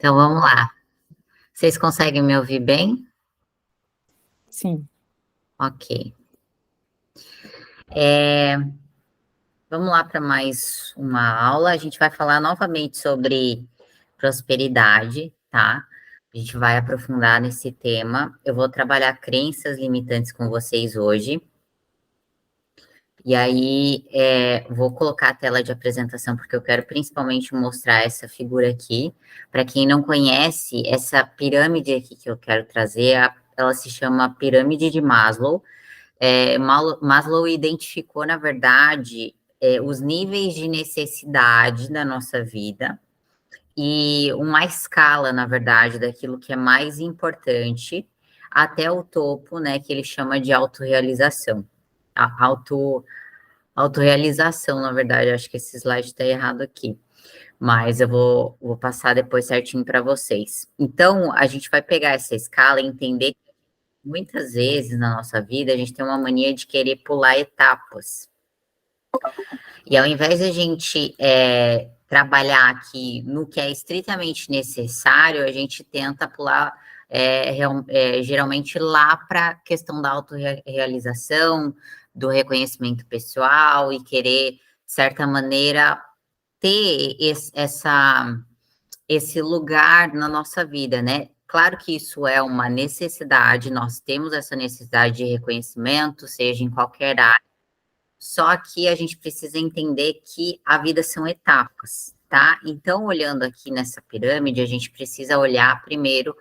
Então vamos lá. Vocês conseguem me ouvir bem? Sim. Ok. Vamos lá para mais uma aula. A gente vai falar novamente sobre prosperidade, tá? A gente vai aprofundar nesse tema. Eu vou trabalhar crenças limitantes com vocês hoje. E aí, vou colocar a tela de apresentação, porque eu quero principalmente mostrar essa figura aqui. Para quem não conhece, essa pirâmide aqui que eu quero trazer, ela se chama Pirâmide de Maslow. Maslow identificou, na verdade, os níveis de necessidade da nossa vida e uma escala, na verdade, daquilo que é mais importante até o topo, né, que ele chama de autorrealização. A autorrealização, na verdade, acho que esse slide está errado aqui, mas eu vou passar depois certinho para vocês. Então, a gente vai pegar essa escala e entender que muitas vezes na nossa vida a gente tem uma mania de querer pular etapas. E ao invés de a gente trabalhar aqui no que é estritamente necessário, a gente tenta pular geralmente lá para a questão da autorrealização, do reconhecimento pessoal e querer, de certa maneira, ter esse lugar na nossa vida, né? Claro que isso é uma necessidade, nós temos essa necessidade de reconhecimento, seja em qualquer área, só que a gente precisa entender que a vida são etapas, tá? Então, olhando aqui nessa pirâmide, a gente precisa olhar primeiro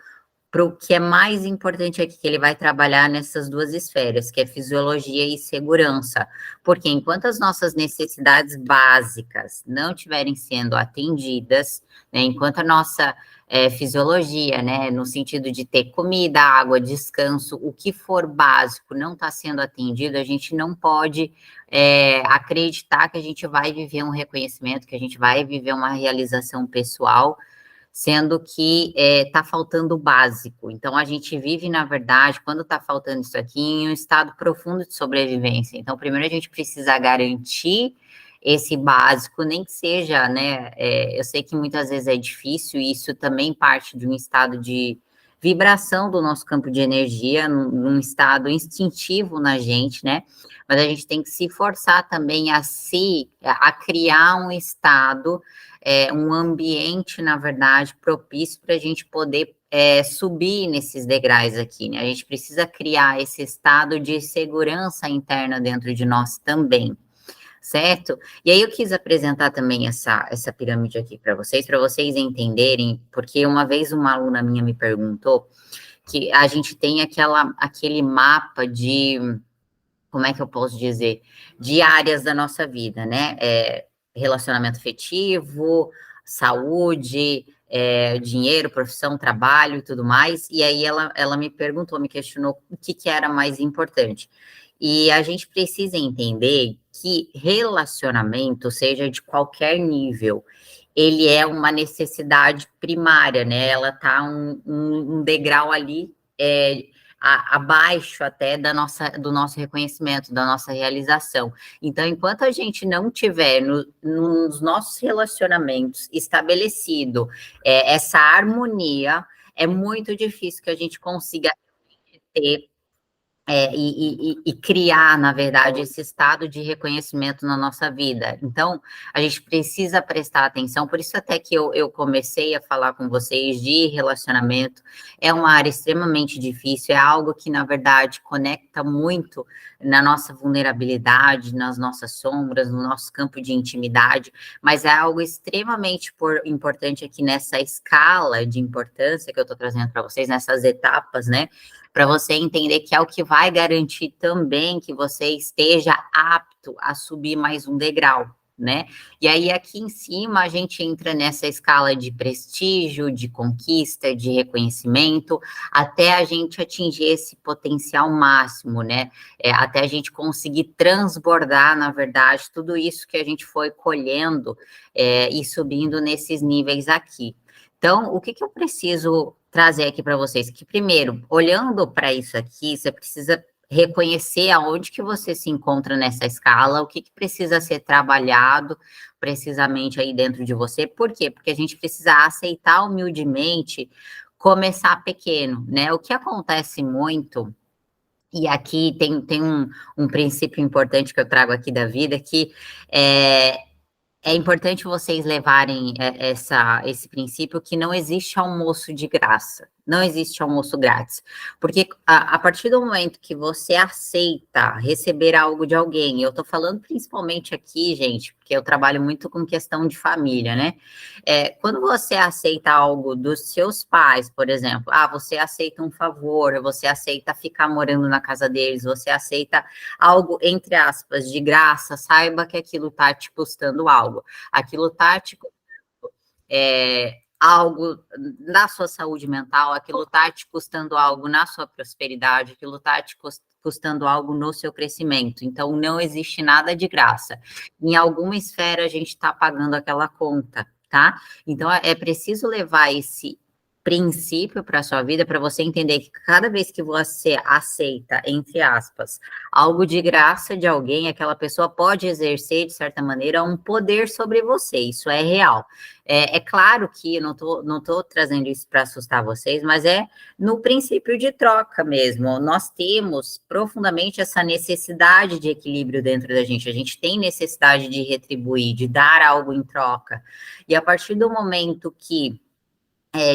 para o que é mais importante aqui, que ele vai trabalhar nessas duas esferas, que é fisiologia e segurança. Porque enquanto as nossas necessidades básicas não estiverem sendo atendidas, né, enquanto a nossa fisiologia, né, no sentido de ter comida, água, descanso, o que for básico não está sendo atendido, a gente não pode acreditar que a gente vai viver um reconhecimento, que a gente vai viver uma realização pessoal, sendo que está faltando o básico. Então, a gente vive, na verdade, quando está faltando isso aqui, em um estado profundo de sobrevivência. Então, primeiro a gente precisa garantir esse básico, nem que seja, né? Eu sei que muitas vezes é difícil, e isso também parte de um estado de vibração do nosso campo de energia, num estado instintivo na gente, né? Mas a gente tem que se forçar também a criar um estado, um ambiente, na verdade, propício para a gente poder subir nesses degraus aqui, né? A gente precisa criar esse estado de segurança interna dentro de nós também, certo? E aí eu quis apresentar também essa pirâmide aqui para vocês entenderem, porque uma vez uma aluna minha me perguntou que a gente tem aquele mapa de, como é que eu posso dizer, de áreas da nossa vida, né? Relacionamento afetivo, saúde, dinheiro, profissão, trabalho e tudo mais. E aí ela me perguntou, me questionou o que era mais importante. E a gente precisa entender que relacionamento, seja de qualquer nível, ele é uma necessidade primária, né? Ela tá um degrau ali abaixo até do nosso reconhecimento, da nossa realização. Então, enquanto a gente não tiver nos nossos relacionamentos estabelecido essa harmonia, é muito difícil que a gente consiga ter e criar, na verdade, esse estado de reconhecimento na nossa vida. Então, a gente precisa prestar atenção, por isso até que eu comecei a falar com vocês de relacionamento, é uma área extremamente difícil, é algo que, na verdade, conecta muito na nossa vulnerabilidade, nas nossas sombras, no nosso campo de intimidade, mas é algo extremamente importante aqui nessa escala de importância que eu estou trazendo para vocês, nessas etapas, né? Para você entender que é o que vai garantir também que você esteja apto a subir mais um degrau, né? E aí aqui em cima a gente entra nessa escala de prestígio, de conquista, de reconhecimento, até a gente atingir esse potencial máximo, né? Até a gente conseguir transbordar, na verdade, tudo isso que a gente foi colhendo e subindo nesses níveis aqui. Então, o que eu preciso trazer aqui para vocês? Que primeiro, olhando para isso aqui, você precisa reconhecer aonde que você se encontra nessa escala, o que precisa ser trabalhado, precisamente aí dentro de você. Por quê? Porque a gente precisa aceitar humildemente começar pequeno, né? O que acontece muito, e aqui tem um princípio importante que eu trago aqui da vida, que é importante vocês levarem esse princípio que não existe almoço de graça, não existe almoço grátis, porque a partir do momento que você aceita receber algo de alguém, eu tô falando principalmente aqui, gente, porque eu trabalho muito com questão de família, né? Quando você aceita algo dos seus pais, por exemplo, você aceita um favor, você aceita ficar morando na casa deles, você aceita algo, entre aspas, de graça, saiba que aquilo tá te custando algo. Aquilo tá te algo na sua saúde mental, aquilo tá te custando algo na sua prosperidade, aquilo tá te custando algo no seu crescimento. Então, não existe nada de graça. Em alguma esfera, a gente está pagando aquela conta, tá? Então, é preciso levar esse princípio para a sua vida, para você entender que cada vez que você aceita, entre aspas, algo de graça de alguém, aquela pessoa pode exercer, de certa maneira, um poder sobre você, isso é real. É claro que eu não tô trazendo isso para assustar vocês, mas é no princípio de troca mesmo. Nós temos profundamente essa necessidade de equilíbrio dentro da gente, a gente tem necessidade de retribuir, de dar algo em troca, e a partir do momento que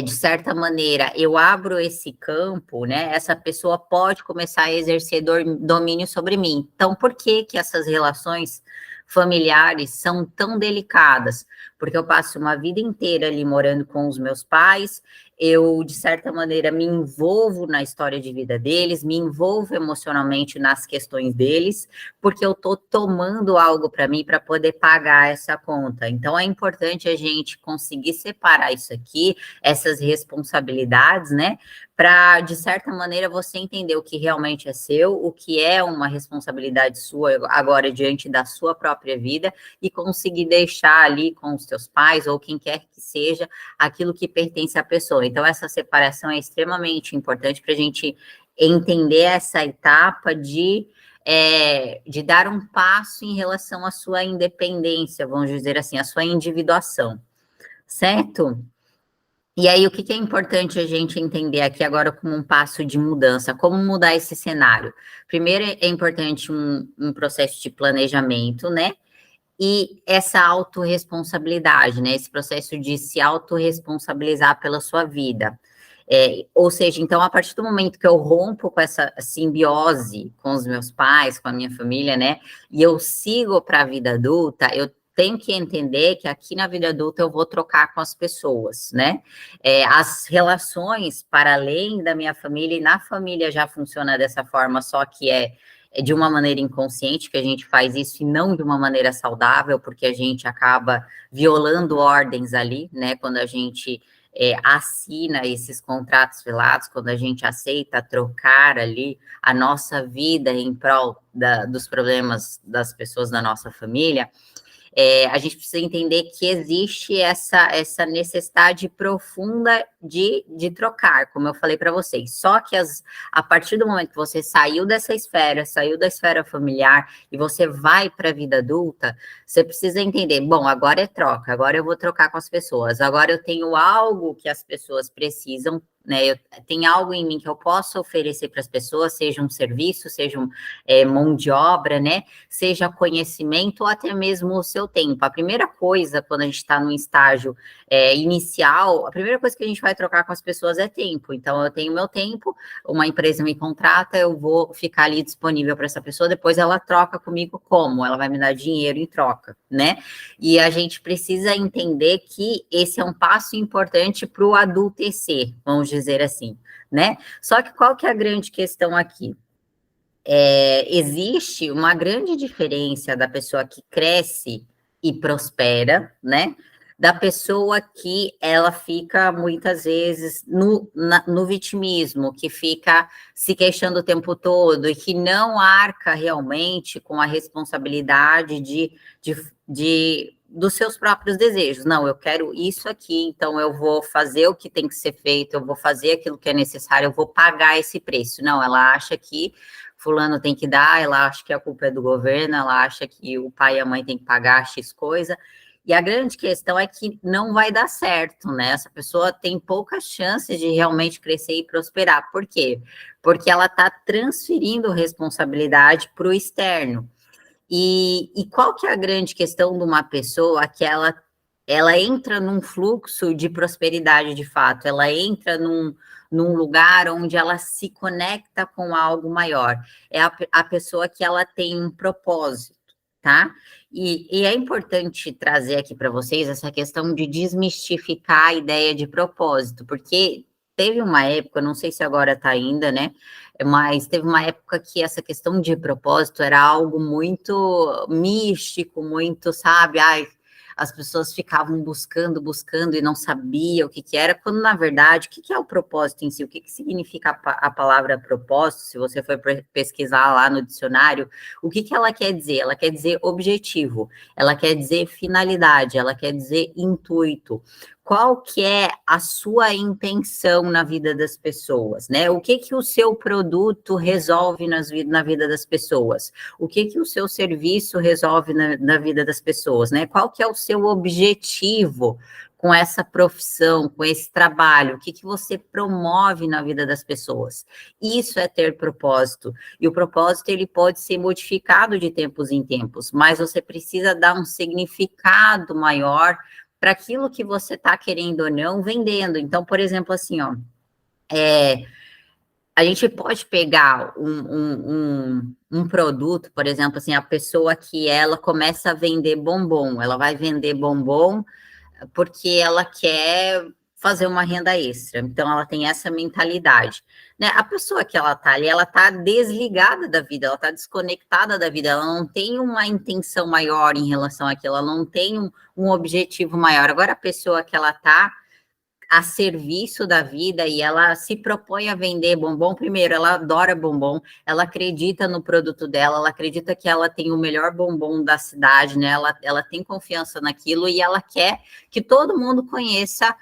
de certa maneira, eu abro esse campo, né? Essa pessoa pode começar a exercer domínio sobre mim. Então, por que que essas relações familiares são tão delicadas? Porque eu passo uma vida inteira ali morando com os meus pais, eu, de certa maneira, me envolvo na história de vida deles, me envolvo emocionalmente nas questões deles, porque eu estou tomando algo para mim para poder pagar essa conta. Então, é importante a gente conseguir separar isso aqui, essas responsabilidades, né? Para, de certa maneira, você entender o que realmente é seu, o que é uma responsabilidade sua agora diante da sua própria vida e conseguir deixar ali com os seus pais ou quem quer que seja aquilo que pertence à pessoa. Então, essa separação é extremamente importante para a gente entender essa etapa de dar um passo em relação à sua independência, vamos dizer assim, à sua individuação, certo? E aí, o que é importante a gente entender aqui agora como um passo de mudança? Como mudar esse cenário? Primeiro, é importante um processo de planejamento, né? E essa autorresponsabilidade, né? Esse processo de se autorresponsabilizar pela sua vida. Ou seja, então, a partir do momento que eu rompo com essa simbiose com os meus pais, com a minha família, né? E eu sigo para a vida adulta, eu tenho que entender que aqui na vida adulta eu vou trocar com as pessoas, né? As relações para além da minha família, e na família já funciona dessa forma, só que é de uma maneira inconsciente que a gente faz isso e não de uma maneira saudável, porque a gente acaba violando ordens ali, né? Quando a gente assina esses contratos velados, quando a gente aceita trocar ali a nossa vida em prol dos problemas das pessoas da nossa família, a gente precisa entender que existe essa necessidade profunda de trocar, como eu falei para vocês. Só que a partir do momento que você saiu dessa esfera, saiu da esfera familiar e você vai para a vida adulta, você precisa entender, bom, agora é troca, agora eu vou trocar com as pessoas, agora eu tenho algo que as pessoas precisam, né? Tem algo em mim que eu posso oferecer para as pessoas, seja um serviço, seja mão de obra, né? Seja conhecimento ou até mesmo o seu tempo. A primeira coisa, quando a gente está no estágio inicial, a primeira coisa que a gente vai trocar com as pessoas é tempo. Então, eu tenho meu tempo, uma empresa me contrata, eu vou ficar ali disponível para essa pessoa, depois ela troca comigo como? Ela vai me dar dinheiro em troca, né? E a gente precisa entender que esse é um passo importante para o adultecer, vamos dizer assim, né? Só que qual que é a grande questão aqui? Existe uma grande diferença da pessoa que cresce e prospera, né? Da pessoa que ela fica muitas vezes no vitimismo, que fica se queixando o tempo todo e que não arca realmente com a responsabilidade dos seus próprios desejos. Não, eu quero isso aqui, então eu vou fazer o que tem que ser feito, eu vou fazer aquilo que é necessário, eu vou pagar esse preço. Não, ela acha que fulano tem que dar, ela acha que a culpa é do governo, ela acha que o pai e a mãe têm que pagar X coisa, E a grande questão é que não vai dar certo, né? Essa pessoa tem poucas chances de realmente crescer e prosperar. Por quê? Porque ela está transferindo responsabilidade para o externo. E qual que é a grande questão de uma pessoa que ela entra num fluxo de prosperidade de fato, ela entra num lugar onde ela se conecta com algo maior. É a pessoa que ela tem um propósito, tá? E é importante trazer aqui para vocês essa questão de desmistificar a ideia de propósito, porque teve uma época, não sei se agora está ainda, né? Mas teve uma época que essa questão de propósito era algo muito místico, muito, sabe? Ai, as pessoas ficavam buscando e não sabiam o que que era, quando na verdade, o que que é o propósito em si? O que que significa a palavra propósito? Se você for pesquisar lá no dicionário, o que que ela quer dizer? Ela quer dizer objetivo, ela quer dizer finalidade, ela quer dizer intuito. Qual que é a sua intenção na vida das pessoas, né? O que que o seu produto resolve na vida das pessoas? O que que o seu serviço resolve na vida das pessoas, né? Qual que é o seu objetivo com essa profissão, com esse trabalho? O que que você promove na vida das pessoas? Isso é ter propósito. E o propósito, ele pode ser modificado de tempos em tempos, mas você precisa dar um significado maior para aquilo que você está querendo ou não vendendo. Então, por exemplo, assim, ó, a gente pode pegar um produto, por exemplo, assim, a pessoa que ela começa a vender bombom, ela vai vender bombom porque ela quer fazer uma renda extra. Então, ela tem essa mentalidade. Né? A pessoa que ela está ali, ela está desligada da vida, ela está desconectada da vida, ela não tem uma intenção maior em relação àquilo, ela não tem um objetivo maior. Agora, a pessoa que ela está a serviço da vida e ela se propõe a vender bombom, primeiro, ela adora bombom, ela acredita no produto dela, ela acredita que ela tem o melhor bombom da cidade, né? Ela tem confiança naquilo e ela quer que todo mundo conheça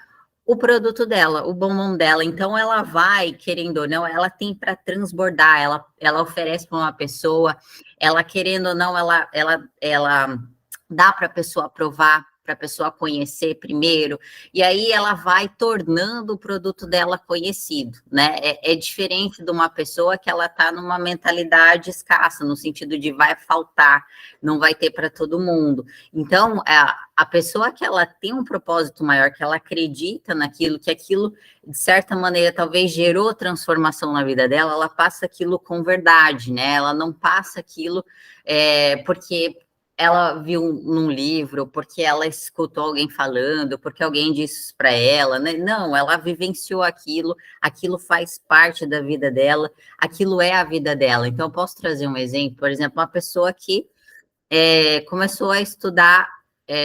o produto dela, o bombom dela. Então, ela vai, querendo ou não, ela tem para transbordar, ela oferece para uma pessoa, ela querendo ou não, ela dá para a pessoa provar, para a pessoa conhecer primeiro, e aí ela vai tornando o produto dela conhecido, né? É diferente de uma pessoa que ela está numa mentalidade escassa, no sentido de vai faltar, não vai ter para todo mundo. Então, a pessoa que ela tem um propósito maior, que ela acredita naquilo, que aquilo, de certa maneira, talvez gerou transformação na vida dela, ela passa aquilo com verdade, né? Ela não passa aquilo porque ela viu num livro, porque ela escutou alguém falando, porque alguém disse para ela, né? Não, ela vivenciou aquilo, aquilo faz parte da vida dela, aquilo é a vida dela. Então, eu posso trazer um exemplo, por exemplo, uma pessoa que começou a estudar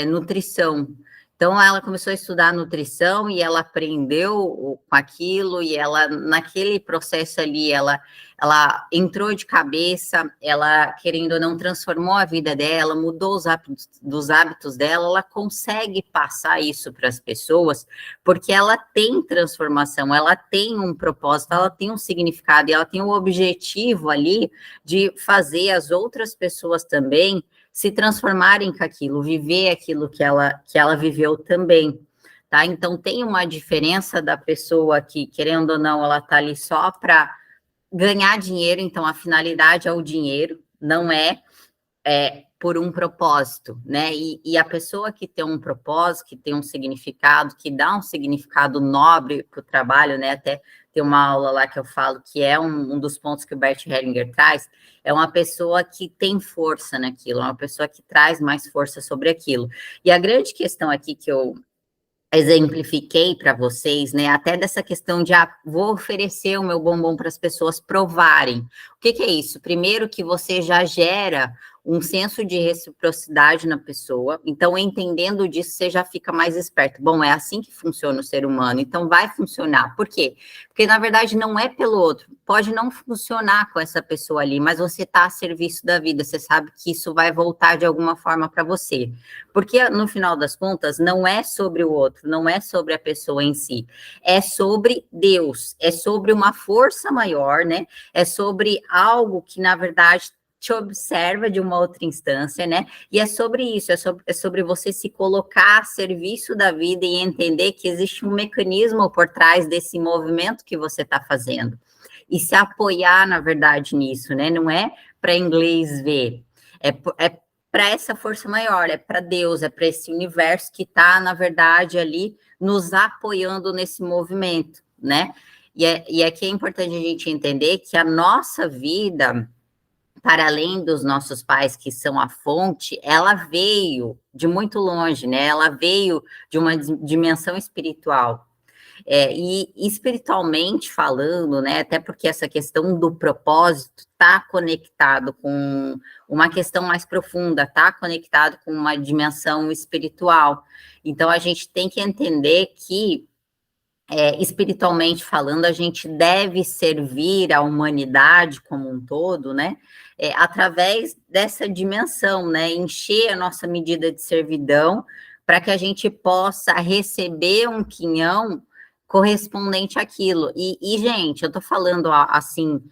nutrição. Então, ela começou a estudar nutrição e ela aprendeu com aquilo, e ela, naquele processo ali, ela entrou de cabeça, ela, querendo ou não, transformou a vida dela, mudou os hábitos dela, ela consegue passar isso para as pessoas, porque ela tem transformação, ela tem um propósito, ela tem um significado, e ela tem um objetivo ali de fazer as outras pessoas também se transformarem com aquilo, viver aquilo que ela viveu também, tá? Então, tem uma diferença da pessoa que, querendo ou não, ela tá ali só para ganhar dinheiro, então a finalidade é o dinheiro, não por um propósito, né? E a pessoa que tem um propósito, que tem um significado, que dá um significado nobre para o trabalho, né? Até tem uma aula lá que eu falo que é um dos pontos que o Bert Hellinger traz, é uma pessoa que tem força naquilo, é uma pessoa que traz mais força sobre aquilo. E a grande questão aqui que eu exemplifiquei para vocês, né? Até dessa questão de vou oferecer o meu bombom para as pessoas provarem. O que é isso? Primeiro que você já gera um senso de reciprocidade na pessoa, então entendendo disso, você já fica mais esperto. Bom, é assim que funciona o ser humano, então vai funcionar. Por quê? Porque na verdade não é pelo outro, pode não funcionar com essa pessoa ali, mas você está a serviço da vida, você sabe que isso vai voltar de alguma forma para você. Porque no final das contas, não é sobre o outro, não é sobre a pessoa em si, é sobre Deus, é sobre uma força maior, né? É sobre algo que, na verdade, te observa de uma outra instância, né? E é sobre isso, é sobre você se colocar a serviço da vida e entender que existe um mecanismo por trás desse movimento que você está fazendo. E se apoiar, na verdade, nisso, né? Não é para inglês ver, é para essa força maior, é para Deus, é para esse universo que está, na verdade, ali nos apoiando nesse movimento, né? E aqui é importante a gente entender que a nossa vida, para além dos nossos pais, que são a fonte, ela veio de muito longe, né? Ela veio de uma dimensão espiritual. E espiritualmente falando, né? Até porque essa questão do propósito está conectado com uma questão mais profunda, está conectado com uma dimensão espiritual. Então a gente tem que entender que espiritualmente falando, a gente deve servir a humanidade como um todo, né? Através dessa dimensão, né? Encher a nossa medida de servidão para que a gente possa receber um quinhão correspondente àquilo. Gente, eu estou falando assim,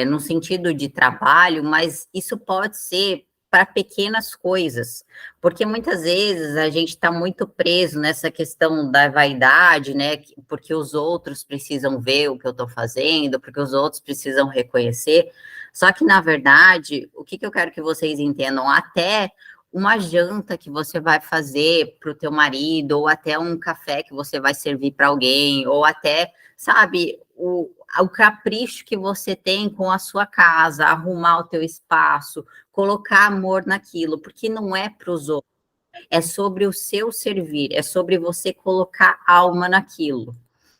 no sentido de trabalho, mas isso pode ser para pequenas coisas, porque muitas vezes a gente está muito preso nessa questão da vaidade, né? Porque os outros precisam ver o que eu estou fazendo, porque os outros precisam reconhecer. Só que, na verdade, o que eu quero que vocês entendam, até uma janta que você vai fazer para o teu marido, ou até um café que você vai servir para alguém, ou até, sabe, o capricho que você tem com a sua casa, arrumar o teu espaço, colocar amor naquilo, porque não é para os outros, é sobre o seu servir, é sobre você colocar alma naquilo,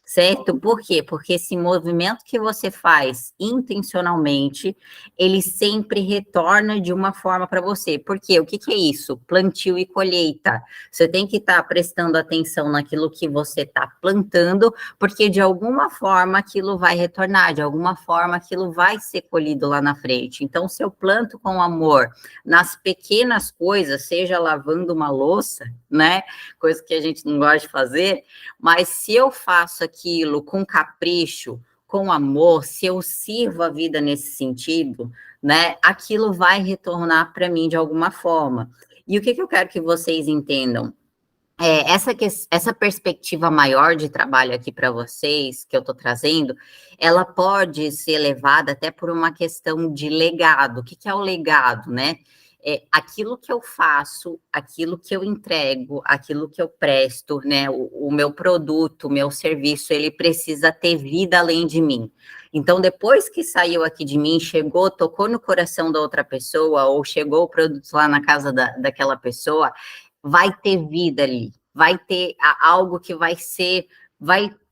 certo? Por quê? Porque esse movimento que você faz intencionalmente, ele sempre retorna de uma forma para você. Por quê? O que é isso? Plantio e colheita. Você tem que estar prestando atenção naquilo que você está plantando, porque de alguma forma aquilo vai retornar, de alguma forma aquilo vai ser colhido lá na frente. Então, se eu planto com amor nas pequenas coisas, seja lavando uma louça, né? Coisa que a gente não gosta de fazer, mas se eu faço aquilo com capricho, com amor, se eu sirvo a vida nesse sentido, né, aquilo vai retornar para mim de alguma forma. E o que eu quero que vocês entendam? Essa perspectiva maior de trabalho aqui para vocês, que eu estou trazendo, ela pode ser levada até por uma questão de legado. O que é o legado, né? Aquilo que eu faço, aquilo que eu entrego, aquilo que eu presto, né? O meu produto, o meu serviço, ele precisa ter vida além de mim. Então, depois que saiu aqui de mim, chegou, tocou no coração da outra pessoa, ou chegou o produto lá na casa daquela pessoa, vai ter vida ali, vai ter algo que vai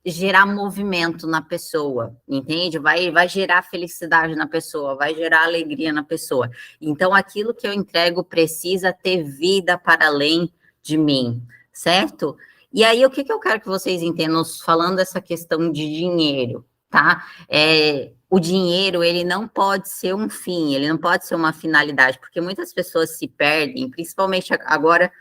gerar movimento na pessoa, entende? Vai gerar felicidade na pessoa, vai gerar alegria na pessoa. Então, aquilo que eu entrego precisa ter vida para além de mim, certo? E aí, o que eu quero que vocês entendam, falando dessa questão de dinheiro, tá? O dinheiro, ele não pode ser um fim, ele não pode ser uma finalidade, porque muitas pessoas se perdem, principalmente agora,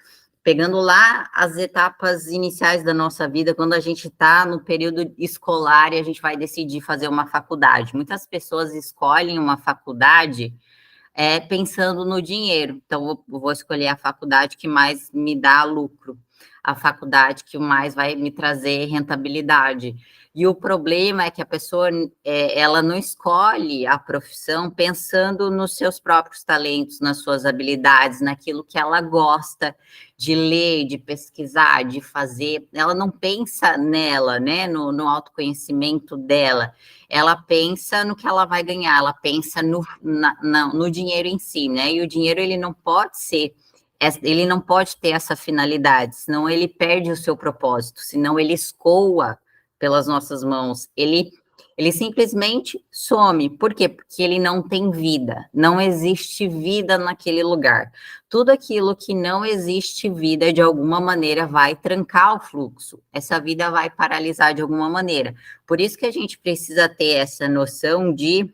pegando lá as etapas iniciais da nossa vida, quando a gente está no período escolar e a gente vai decidir fazer uma faculdade. Muitas pessoas escolhem uma faculdade pensando no dinheiro. Então, eu vou escolher a faculdade que mais me dá lucro, a faculdade que mais vai me trazer rentabilidade. E o problema é que a pessoa ela não escolhe a profissão pensando nos seus próprios talentos, nas suas habilidades, naquilo que ela gosta de ler, de pesquisar, de fazer. Ela não pensa nela, né, no autoconhecimento dela. Ela pensa no que ela vai ganhar, ela pensa no dinheiro em si, né? E o dinheiro, ele não pode ter essa finalidade, senão ele perde o seu propósito, senão ele escoa pelas nossas mãos, ele simplesmente some. Por quê? Porque ele não tem vida, não existe vida naquele lugar. Tudo aquilo que não existe vida, de alguma maneira, vai trancar o fluxo, essa vida vai paralisar de alguma maneira. Por isso que a gente precisa ter essa noção de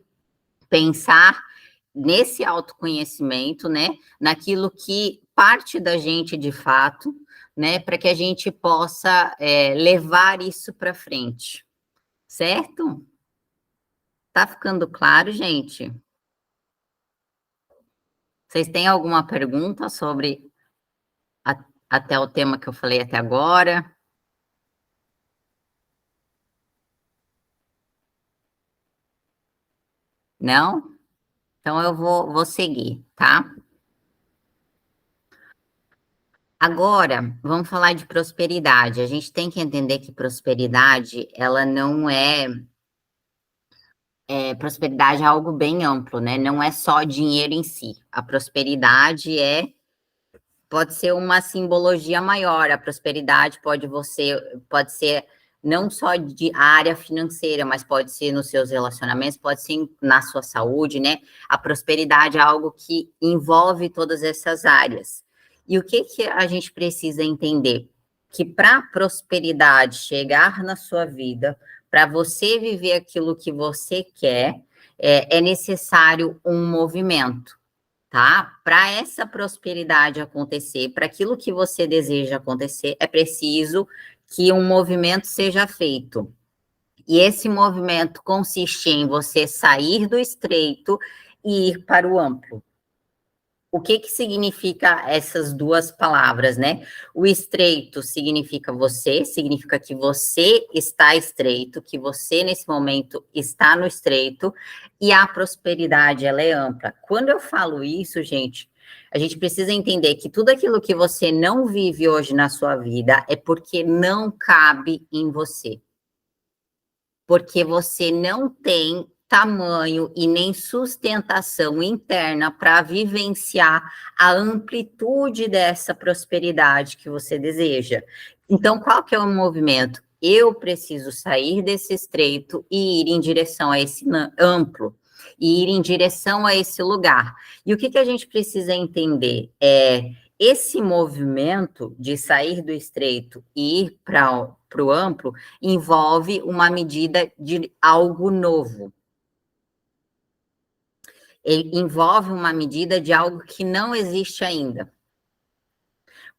pensar nesse autoconhecimento, né, naquilo que parte da gente de fato, né, para que a gente possa levar isso para frente, certo? Tá ficando claro, gente? Vocês têm alguma pergunta sobre até o tema que eu falei até agora? Não? Então eu vou seguir, tá? Agora, vamos falar de prosperidade. A gente tem que entender que prosperidade, ela não prosperidade é algo bem amplo, né? Não é só dinheiro em si. A prosperidade pode ser uma simbologia maior. A prosperidade pode ser não só de área financeira, mas pode ser nos seus relacionamentos, pode ser na sua saúde, né? A prosperidade é algo que envolve todas essas áreas. E o que a gente precisa entender? Que para a prosperidade chegar na sua vida, para você viver aquilo que você quer, é necessário um movimento, tá? Para essa prosperidade acontecer, para aquilo que você deseja acontecer, é preciso que um movimento seja feito. E esse movimento consiste em você sair do estreito e ir para o amplo. O que significa essas duas palavras, né? O estreito significa que você está estreito, que você nesse momento está no estreito, e a prosperidade, ela é ampla. Quando eu falo isso, gente, a gente precisa entender que tudo aquilo que você não vive hoje na sua vida é porque não cabe em você. Porque você não tem tamanho e nem sustentação interna para vivenciar a amplitude dessa prosperidade que você deseja. Então, qual que é o movimento? Eu preciso sair desse estreito e ir em direção a esse amplo, e ir em direção a esse lugar. E o que a gente precisa entender? Esse movimento de sair do estreito e ir para o amplo envolve uma medida de algo novo. Envolve uma medida de algo que não existe ainda.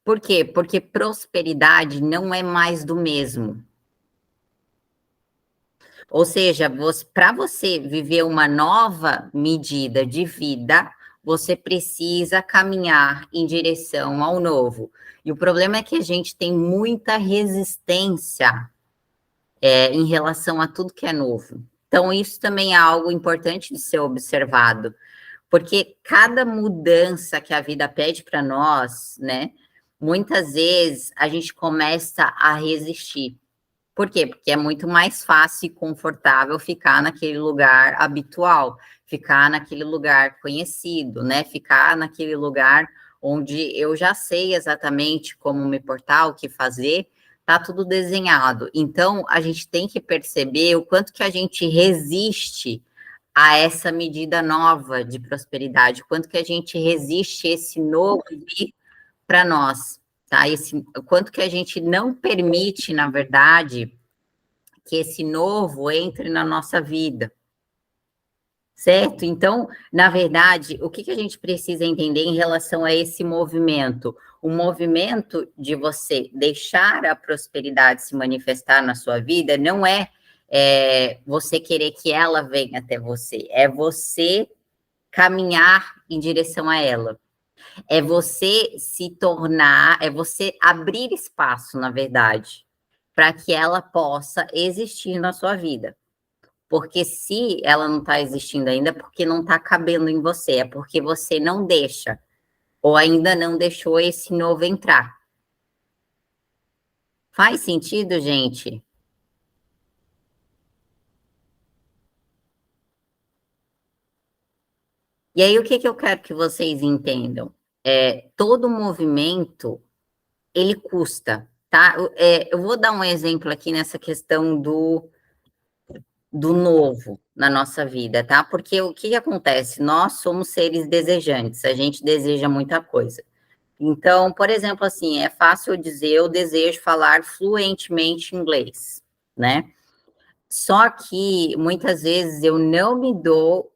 Por quê? Porque prosperidade não é mais do mesmo. Ou seja, para você viver uma nova medida de vida, você precisa caminhar em direção ao novo. E o problema é que a gente tem muita resistência em relação a tudo que é novo. Então, isso também é algo importante de ser observado, porque cada mudança que a vida pede para nós, né, muitas vezes a gente começa a resistir. Por quê? Porque é muito mais fácil e confortável ficar naquele lugar habitual, ficar naquele lugar conhecido, né? Ficar naquele lugar onde eu já sei exatamente como me portar, o que fazer, tá tudo desenhado. Então, a gente tem que perceber o quanto que a gente resiste a essa medida nova de prosperidade, o quanto que a gente resiste a esse novo vir para nós, tá? O quanto que a gente não permite, na verdade, que esse novo entre na nossa vida, certo? Então, na verdade, o que a gente precisa entender em relação a esse movimento? O movimento de você deixar a prosperidade se manifestar na sua vida não é você querer que ela venha até você, é você caminhar em direção a ela. É você se tornar, é você abrir espaço, na verdade, para que ela possa existir na sua vida. Porque se ela não está existindo ainda, é porque não está cabendo em você, é porque você não deixa, ou ainda não deixou esse novo entrar. Faz sentido, gente? E aí, o que eu quero que vocês entendam? Todo movimento, ele custa, tá? Eu vou dar um exemplo aqui nessa questão do novo na nossa vida, tá? Porque o que acontece? Nós somos seres desejantes, a gente deseja muita coisa. Então, por exemplo, assim, é fácil eu dizer, eu desejo falar fluentemente inglês, né? Só que muitas vezes eu não me dou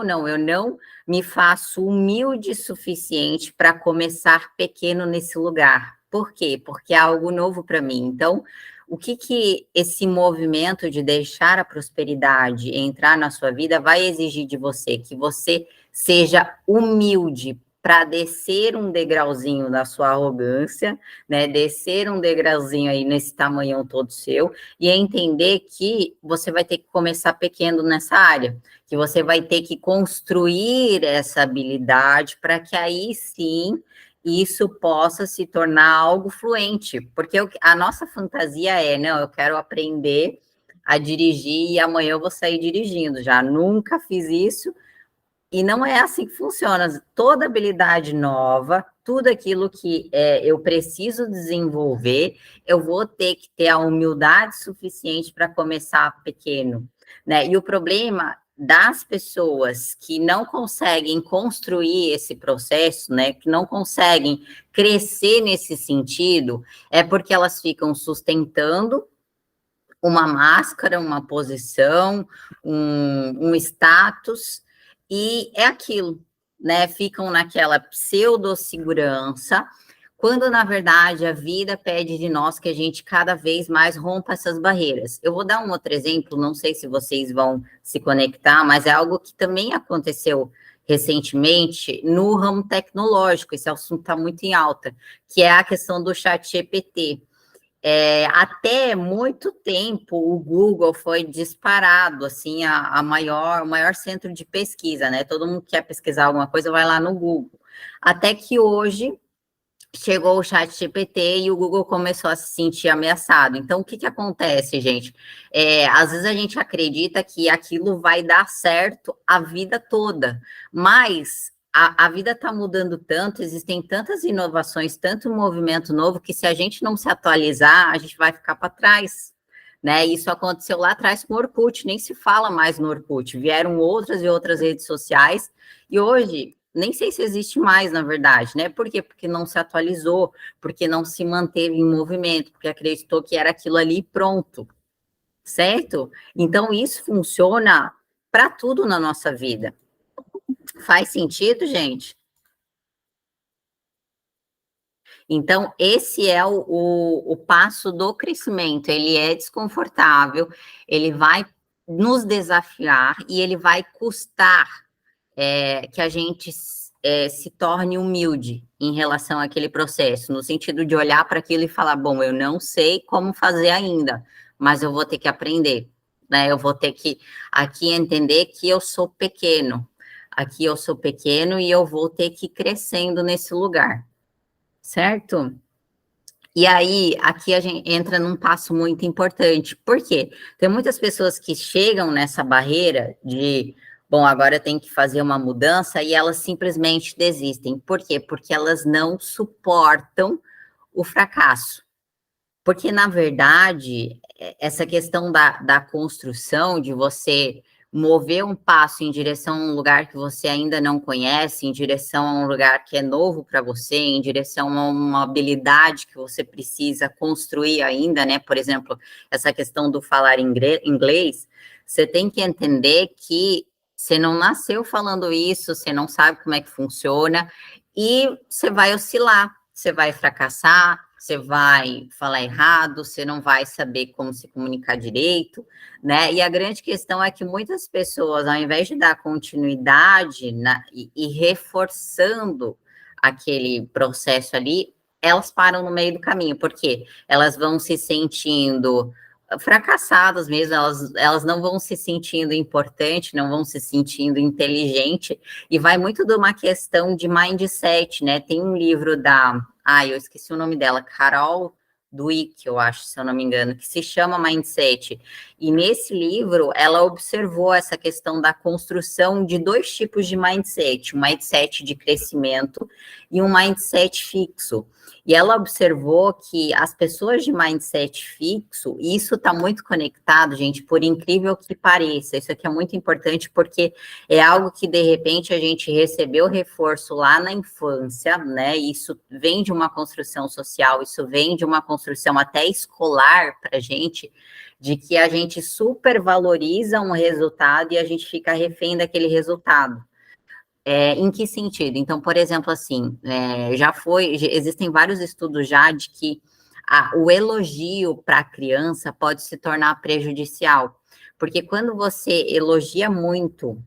não, eu não me faço humilde o suficiente para começar pequeno nesse lugar. Por quê? Porque é algo novo para mim. Então, o que esse movimento de deixar a prosperidade entrar na sua vida vai exigir de você? Que você seja humilde para descer um degrauzinho da sua arrogância, né? Descer um degrauzinho aí nesse tamanhão todo seu e entender que você vai ter que começar pequeno nessa área, que você vai ter que construir essa habilidade para que aí sim isso possa se tornar algo fluente, porque a nossa fantasia é, não, eu quero aprender a dirigir e amanhã eu vou sair dirigindo, já nunca fiz isso, e não é assim que funciona. Toda habilidade nova, tudo aquilo que eu preciso desenvolver, eu vou ter que ter a humildade suficiente para começar pequeno, né? E o problema das pessoas que não conseguem construir esse processo, né, que não conseguem crescer nesse sentido, é porque elas ficam sustentando uma máscara, uma posição, um status, e é aquilo, né? Ficam naquela pseudo-segurança, quando na verdade a vida pede de nós que a gente cada vez mais rompa essas barreiras. Eu vou dar um outro exemplo, não sei se vocês vão se conectar, mas é algo que também aconteceu recentemente no ramo tecnológico, esse assunto está muito em alta, que é a questão do chat GPT. Até muito tempo o Google foi disparado assim o maior centro de pesquisa, né? Todo mundo que quer pesquisar alguma coisa vai lá no Google. Até que hoje chegou o chat GPT e o Google começou a se sentir ameaçado. Então, o que acontece, gente? Às vezes a gente acredita que aquilo vai dar certo a vida toda, mas a vida está mudando tanto, existem tantas inovações, tanto movimento novo, que se a gente não se atualizar, a gente vai ficar para trás. Né? Isso aconteceu lá atrás com o Orkut, nem se fala mais no Orkut, vieram outras e outras redes sociais, e hoje nem sei se existe mais, na verdade, né? Por quê? Porque não se atualizou, porque não se manteve em movimento, porque acreditou que era aquilo ali pronto, certo? Então, isso funciona para tudo na nossa vida. Faz sentido, gente? Então, esse é o passo do crescimento. Ele é desconfortável, ele vai nos desafiar e ele vai custar que a gente se torne humilde em relação àquele processo, no sentido de olhar para aquilo e falar, bom, eu não sei como fazer ainda, mas eu vou ter que aprender, né? Eu vou ter que aqui entender que eu sou pequeno, aqui eu sou pequeno e eu vou ter que ir crescendo nesse lugar, certo? E aí, aqui a gente entra num passo muito importante. Por quê? Tem muitas pessoas que chegam nessa barreira de, bom, agora eu tenho que fazer uma mudança e elas simplesmente desistem. Por quê? Porque elas não suportam o fracasso. Porque, na verdade, essa questão da construção, de você mover um passo em direção a um lugar que você ainda não conhece, em direção a um lugar que é novo para você, em direção a uma habilidade que você precisa construir ainda, né? Por exemplo, essa questão do falar inglês, você tem que entender que você não nasceu falando isso, você não sabe como é que funciona, e você vai oscilar, você vai fracassar, você vai falar errado, você não vai saber como se comunicar direito, né? E a grande questão é que muitas pessoas, ao invés de dar continuidade e reforçando aquele processo ali, elas param no meio do caminho, porque elas vão se sentindo fracassadas mesmo, elas não vão se sentindo importante, não vão se sentindo inteligente, e vai muito de uma questão de mindset, né? Tem um livro eu esqueci o nome dela, Carol Dweck, eu acho, se eu não me engano, que se chama Mindset. E nesse livro, ela observou essa questão da construção de dois tipos de mindset, um mindset de crescimento e um mindset fixo. E ela observou que as pessoas de mindset fixo, e isso está muito conectado, gente, por incrível que pareça, isso aqui é muito importante porque é algo que, de repente, a gente recebeu reforço lá na infância, né? Isso vem de uma construção social, isso vem de uma construção até escolar para a gente, de que a gente supervaloriza um resultado e a gente fica refém daquele resultado. Em que sentido? Então, por exemplo, assim, existem vários estudos já de que o elogio para a criança pode se tornar prejudicial, porque quando você elogia muito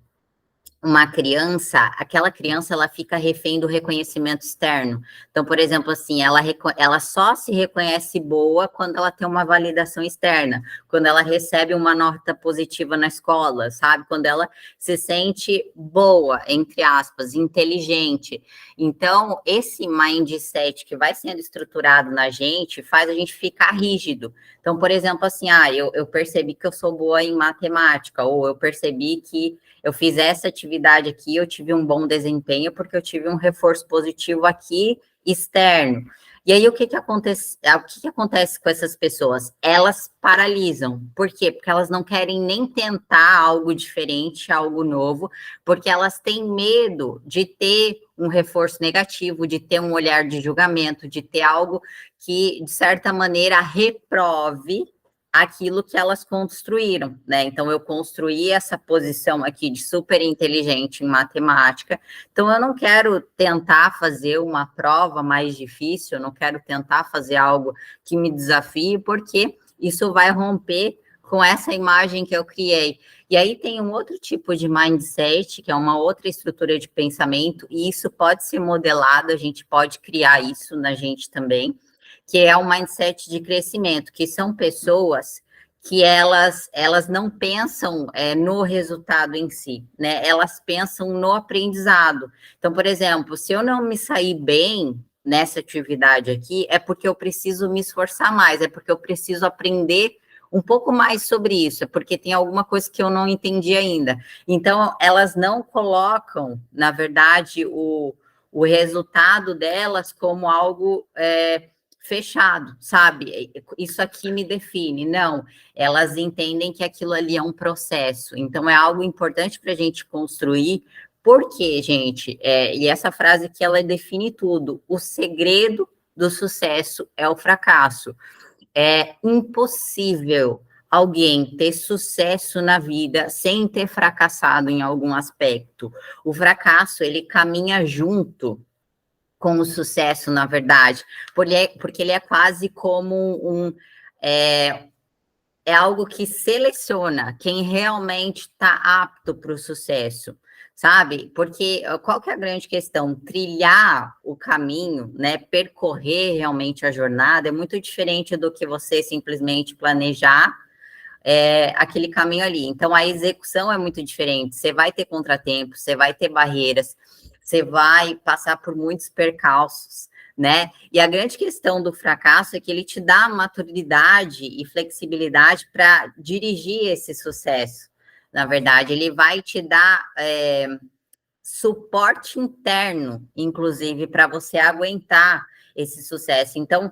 uma criança, aquela criança, ela fica refém do reconhecimento externo. Então, por exemplo, assim, ela só se reconhece boa quando ela tem uma validação externa, quando ela recebe uma nota positiva na escola, sabe? Quando ela se sente boa, entre aspas, inteligente. Então, esse mindset que vai sendo estruturado na gente, faz a gente ficar rígido. Então, por exemplo, assim, eu percebi que eu sou boa em matemática, ou eu percebi que eu fiz essa atividade aqui, eu tive um bom desempenho porque eu tive um reforço positivo aqui externo. E aí, o que acontece com essas pessoas? Elas paralisam. Por quê? Porque elas não querem nem tentar algo diferente, algo novo, porque elas têm medo de ter um reforço negativo, de ter um olhar de julgamento, de ter algo que, de certa maneira, reprove aquilo que elas construíram, né? Então, eu construí essa posição aqui de super inteligente em matemática, então eu não quero tentar fazer uma prova mais difícil, eu não quero tentar fazer algo que me desafie, porque isso vai romper com essa imagem que eu criei. E aí tem um outro tipo de mindset, que é uma outra estrutura de pensamento, e isso pode ser modelado, a gente pode criar isso na gente também, que é um mindset de crescimento, que são pessoas que elas não pensam no resultado em si, né? Elas pensam no aprendizado. Então, por exemplo, se eu não me sair bem nessa atividade aqui, é porque eu preciso me esforçar mais, é porque eu preciso aprender um pouco mais sobre isso, é porque tem alguma coisa que eu não entendi ainda. Então, elas não colocam, na verdade, o resultado delas como algo fechado, sabe? Isso aqui me define. Não, elas entendem que aquilo ali é um processo. Então, é algo importante para a gente construir. Porque, gente, e essa frase que ela define tudo, o segredo do sucesso é o fracasso. É impossível alguém ter sucesso na vida sem ter fracassado em algum aspecto. O fracasso, ele caminha junto com o sucesso, na verdade, porque ele é quase como é, é algo que seleciona quem realmente está apto para o sucesso, sabe? Porque qual que é a grande questão? Trilhar o caminho, né? Percorrer realmente a jornada é muito diferente do que você simplesmente planejar aquele caminho ali. Então, a execução é muito diferente. Você vai ter contratempos, você vai ter barreiras, você vai passar por muitos percalços, né? E a grande questão do fracasso é que ele te dá maturidade e flexibilidade para dirigir esse sucesso. Na verdade, ele vai te dar suporte interno, inclusive, para você aguentar esse sucesso. Então,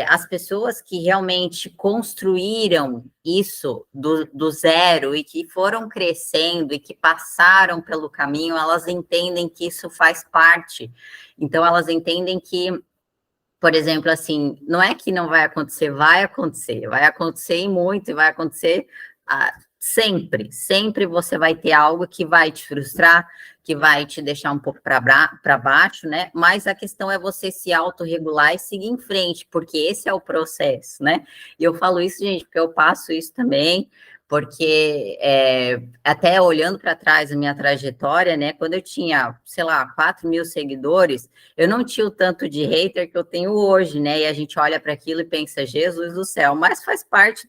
as pessoas que realmente construíram isso do zero e que foram crescendo e que passaram pelo caminho, elas entendem que isso faz parte. Então, elas entendem que, por exemplo, assim, não é que não vai acontecer e muito, e vai acontecer sempre você vai ter algo que vai te frustrar, que vai te deixar um pouco para baixo, né? Mas a questão é você se autorregular e seguir em frente, porque esse é o processo, né? E eu falo isso, gente, porque eu passo isso também, porque até olhando para trás a minha trajetória, né? Quando eu tinha, sei lá, 4.000 seguidores, eu não tinha o tanto de hater que eu tenho hoje, né? E a gente olha para aquilo e pensa, Jesus do céu, mas faz parte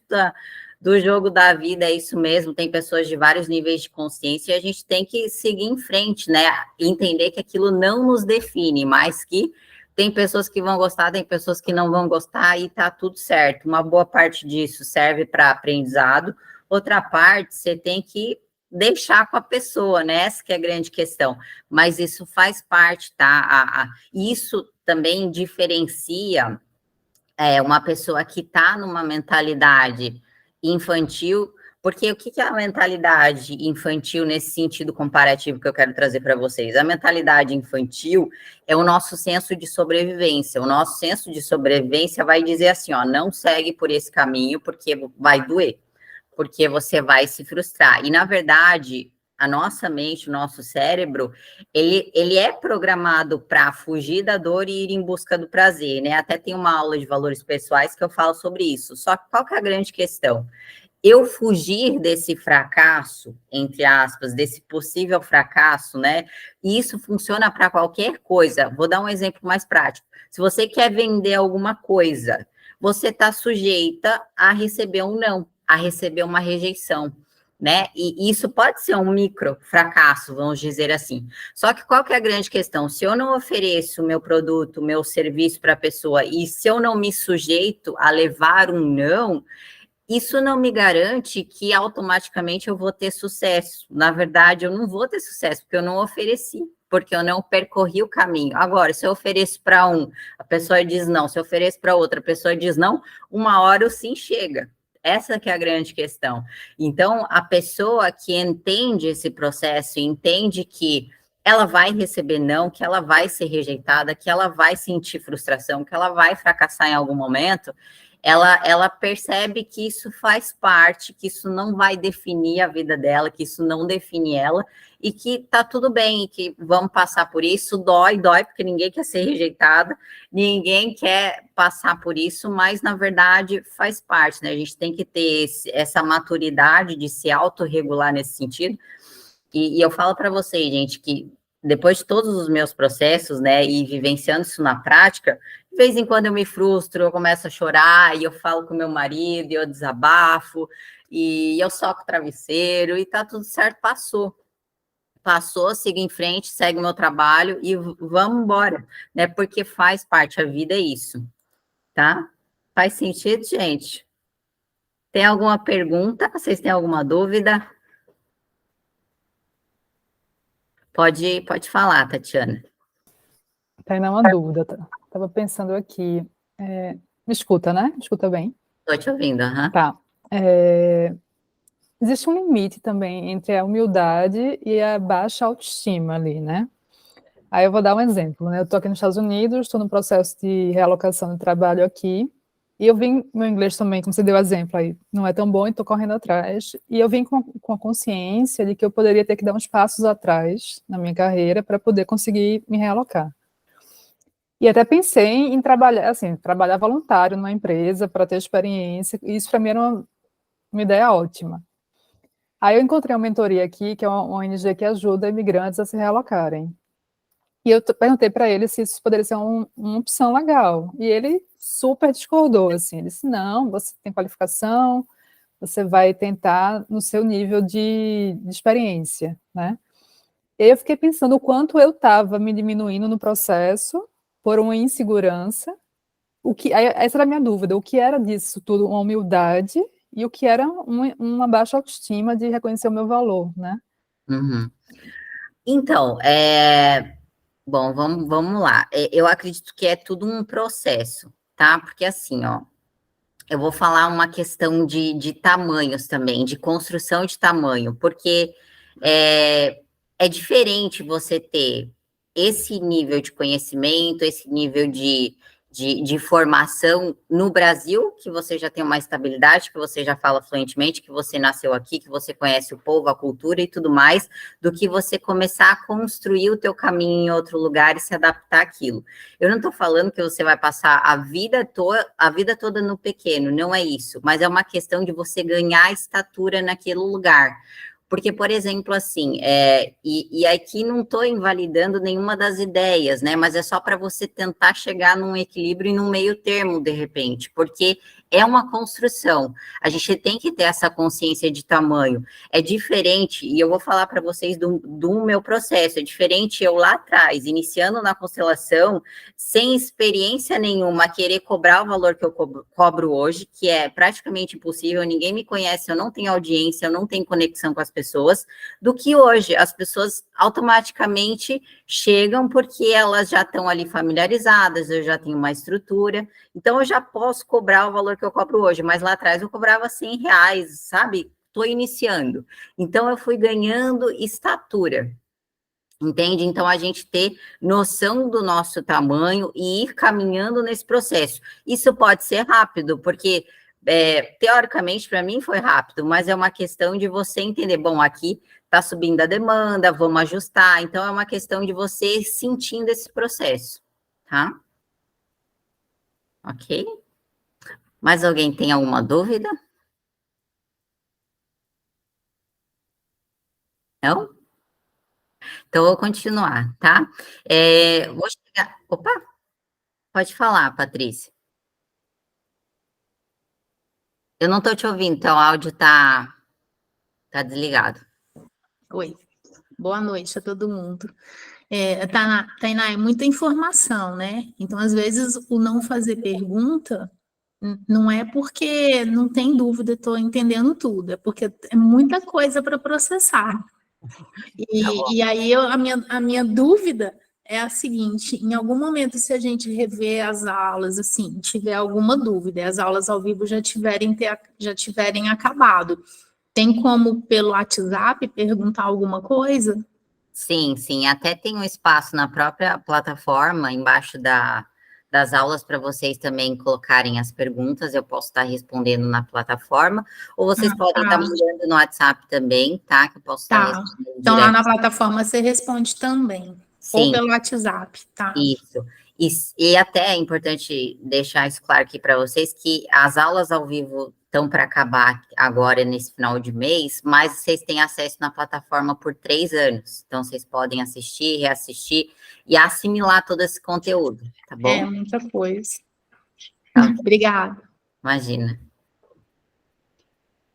do jogo da vida, é isso mesmo, tem pessoas de vários níveis de consciência e a gente tem que seguir em frente, né? Entender que aquilo não nos define, mas que tem pessoas que vão gostar, tem pessoas que não vão gostar e tá tudo certo. Uma boa parte disso serve para aprendizado, outra parte você tem que deixar com a pessoa, né? Essa que é a grande questão. Mas isso faz parte, tá? Isso também diferencia uma pessoa que está numa mentalidade infantil, porque o que é a mentalidade infantil nesse sentido comparativo que eu quero trazer para vocês? A mentalidade infantil é o nosso senso de sobrevivência. O nosso senso de sobrevivência vai dizer assim, ó, não segue por esse caminho porque vai doer, porque você vai se frustrar. E, na verdade, a nossa mente, o nosso cérebro, ele é programado para fugir da dor e ir em busca do prazer, né? Até tem uma aula de valores pessoais que eu falo sobre isso. Só que qual que é a grande questão? Eu fugir desse fracasso, entre aspas, desse possível fracasso, né? E isso funciona para qualquer coisa. Vou dar um exemplo mais prático. Se você quer vender alguma coisa, você está sujeita a receber um não, a receber uma rejeição, né? E isso pode ser um micro fracasso, vamos dizer assim. Só que qual que é a grande questão? Se eu não ofereço o meu produto, o meu serviço para a pessoa, e se eu não me sujeito a levar um não, isso não me garante que automaticamente eu vou ter sucesso. Na verdade, eu não vou ter sucesso, porque eu não ofereci, porque eu não percorri o caminho. Agora, se eu ofereço para um, a pessoa diz não. Se eu ofereço para outra, a pessoa diz não, uma hora o sim chega. Essa que é a grande questão. Então, a pessoa que entende esse processo, entende que ela vai receber não, que ela vai ser rejeitada, que ela vai sentir frustração, que ela vai fracassar em algum momento, ela percebe que isso faz parte, que isso não vai definir a vida dela, que isso não define ela, e que tá tudo bem, que vamos passar por isso, dói, porque ninguém quer ser rejeitada, ninguém quer passar por isso, mas na verdade faz parte, né? A gente tem que ter essa maturidade de se autorregular nesse sentido, e eu falo para vocês, gente, que depois de todos os meus processos, né, e vivenciando isso na prática, de vez em quando eu me frustro, eu começo a chorar, e eu falo com meu marido, e eu desabafo, e eu soco o travesseiro, e tá tudo certo, passou, sigo em frente, segue o meu trabalho, e vamos embora, né, porque faz parte, a vida é isso, tá? Faz sentido, gente? Tem alguma pergunta? Vocês têm alguma dúvida? Pode falar, Tatiana. Tainá, uma dúvida. Tava pensando aqui. Me escuta, né? Me escuta bem? Estou te ouvindo, aham. Tá. Existe um limite também entre a humildade e a baixa autoestima ali, né? Aí eu vou dar um exemplo, né? Eu estou aqui nos Estados Unidos, estou no processo de realocação de trabalho aqui, e eu vim, meu inglês também, como você deu exemplo aí, não é tão bom e estou correndo atrás, e eu vim com a consciência de que eu poderia ter que dar uns passos atrás na minha carreira para poder conseguir me realocar. E até pensei em trabalhar, assim, trabalhar voluntário numa empresa para ter experiência, e isso para mim era uma ideia ótima. Aí eu encontrei uma mentoria aqui, que é uma ONG que ajuda imigrantes a se realocarem. E eu perguntei para ele se isso poderia ser uma opção legal. E ele super discordou, assim. Ele disse, não, você tem qualificação, você vai tentar no seu nível de experiência, né? E eu fiquei pensando o quanto eu estava me diminuindo no processo por uma insegurança. Essa era a minha dúvida, o que era disso tudo uma humildade e o que era uma baixa autoestima de reconhecer o meu valor, né? Uhum. Então, bom, vamos lá. Eu acredito que é tudo um processo, tá? Porque assim, ó, eu vou falar uma questão de tamanhos também, de construção de tamanho, porque é diferente você ter esse nível de conhecimento, esse nível de formação no Brasil, que você já tem uma estabilidade, que você já fala fluentemente, que você nasceu aqui, que você conhece o povo, a cultura e tudo mais, do que você começar a construir o teu caminho em outro lugar e se adaptar àquilo. Eu não estou falando que você vai passar a vida toda no pequeno, não é isso, mas é uma questão de você ganhar estatura naquele lugar. Porque, por exemplo, assim, e aqui não estou invalidando nenhuma das ideias, né? Mas é só para você tentar chegar num equilíbrio e num meio termo, de repente, porque é uma construção. A gente tem que ter essa consciência de tamanho. É diferente, e eu vou falar para vocês do meu processo, é diferente eu lá atrás, iniciando na constelação, sem experiência nenhuma, querer cobrar o valor que eu cobro hoje, que é praticamente impossível, ninguém me conhece, eu não tenho audiência, eu não tenho conexão com as pessoas, do que hoje. As pessoas automaticamente chegam porque elas já estão ali familiarizadas, eu já tenho uma estrutura, então eu já posso cobrar o valor que eu cobro hoje, mas lá atrás eu cobrava R$ 100, sabe? Estou iniciando. Então eu fui ganhando estatura. Entende? Então, a gente ter noção do nosso tamanho e ir caminhando nesse processo. Isso pode ser rápido, porque teoricamente, para mim foi rápido, mas é uma questão de você entender, bom, aqui está subindo a demanda, vamos ajustar, então é uma questão de você sentindo esse processo, tá? Ok? Mais alguém tem alguma dúvida? Não? Então, eu vou continuar, tá? Vou chegar... Opa, pode falar, Patrícia. Eu não estou te ouvindo, então o áudio tá desligado. Oi, boa noite a todo mundo. Tainá, é muita informação, né? Então, às vezes, o não fazer pergunta não é porque não tem dúvida, estou entendendo tudo, é porque é muita coisa para processar. E aí, a minha dúvida é a seguinte: em algum momento, se a gente rever as aulas, assim, tiver alguma dúvida, e as aulas ao vivo já tiverem acabado, tem como pelo WhatsApp perguntar alguma coisa? Sim, sim, até tem um espaço na própria plataforma, embaixo das aulas, para vocês também colocarem as perguntas, eu posso estar respondendo na plataforma, ou vocês podem estar mandando no WhatsApp também, tá? Que eu posso estar respondendo então, lá direto. na plataforma você responde também, ou Sim. pelo WhatsApp, tá? Isso. E até é importante deixar isso claro aqui para vocês, que as aulas ao vivo estão para acabar agora, nesse final de mês, mas vocês têm acesso na plataforma por 3 anos. Então, vocês podem assistir, reassistir e assimilar todo esse conteúdo, tá bom? É muita coisa. Tá. Obrigada. Imagina.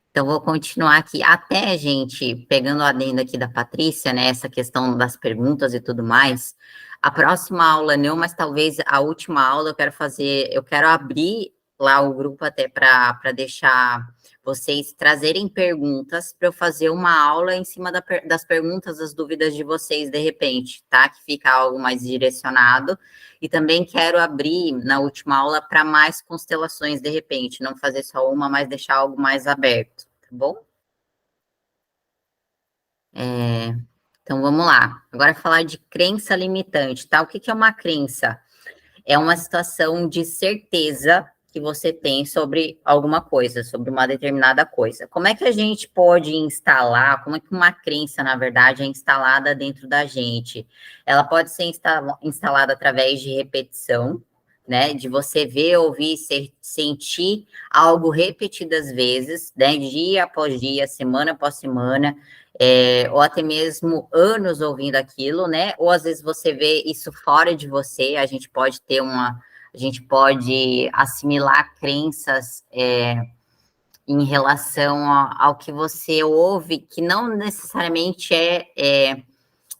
Então, vou continuar aqui. Até, gente, pegando o adendo aqui da Patrícia, né, essa questão das perguntas e tudo mais, a próxima aula não, mas talvez a última aula eu quero abrir lá o grupo até para deixar vocês trazerem perguntas para eu fazer uma aula em cima das perguntas, das dúvidas de vocês, de repente, tá? Que fica algo mais direcionado. E também quero abrir na última aula para mais constelações, de repente, não fazer só uma, mas deixar algo mais aberto, tá bom? Então, vamos lá. Agora, falar de crença limitante, tá? O que é uma crença? É uma situação de certeza que você tem sobre alguma coisa, sobre uma determinada coisa. Como é que a gente pode instalar, como é que uma crença, na verdade, é instalada dentro da gente? Ela pode ser instalada através de repetição, né? De você ver, ouvir, sentir algo repetidas vezes, né? Dia após dia, semana após semana, ou até mesmo anos ouvindo aquilo, né? Ou às vezes você vê isso fora de você, a gente pode assimilar crenças em relação ao que você ouve, que não necessariamente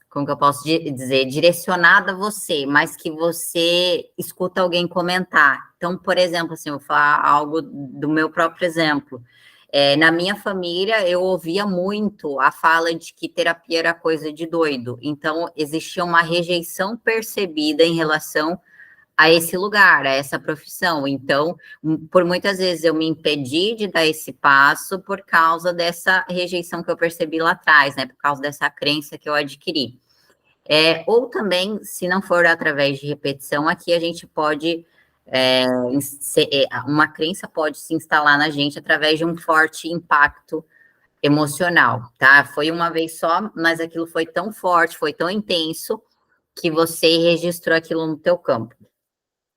como que eu posso dizer, direcionada a você, mas que você escuta alguém comentar. Então, por exemplo, assim, eu vou falar algo do meu próprio exemplo. Na minha família, eu ouvia muito a fala de que terapia era coisa de doido. Então, existia uma rejeição percebida em relação a esse lugar, a essa profissão. Então, por muitas vezes eu me impedi de dar esse passo por causa dessa rejeição que eu percebi lá atrás, né? Por causa dessa crença que eu adquiri. Ou também, se não for através de repetição, aqui a gente pode uma crença pode se instalar na gente através de um forte impacto emocional, tá? Foi uma vez só, mas aquilo foi tão forte, foi tão intenso, que você registrou aquilo no teu campo.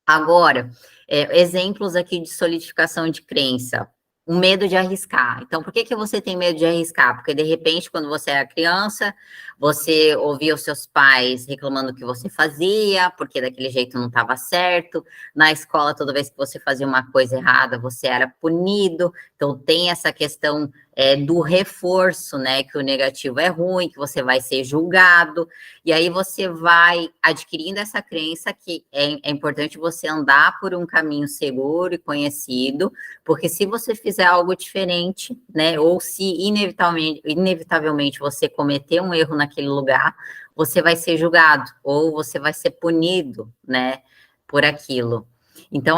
Agora, exemplos aqui de solidificação de crença. O medo de arriscar. Então, por que você tem medo de arriscar? Porque, de repente, quando você era criança, você ouvia os seus pais reclamando o que você fazia, porque daquele jeito não estava certo. Na escola, toda vez que você fazia uma coisa errada, você era punido. Então, tem essa questão do reforço, né? Que o negativo é ruim, que você vai ser julgado. E aí você vai adquirindo essa crença que é importante você andar por um caminho seguro e conhecido, porque se você fizer algo diferente, né, ou se inevitavelmente você cometer um erro naquele lugar, você vai ser julgado, ou você vai ser punido, né, por aquilo. Então,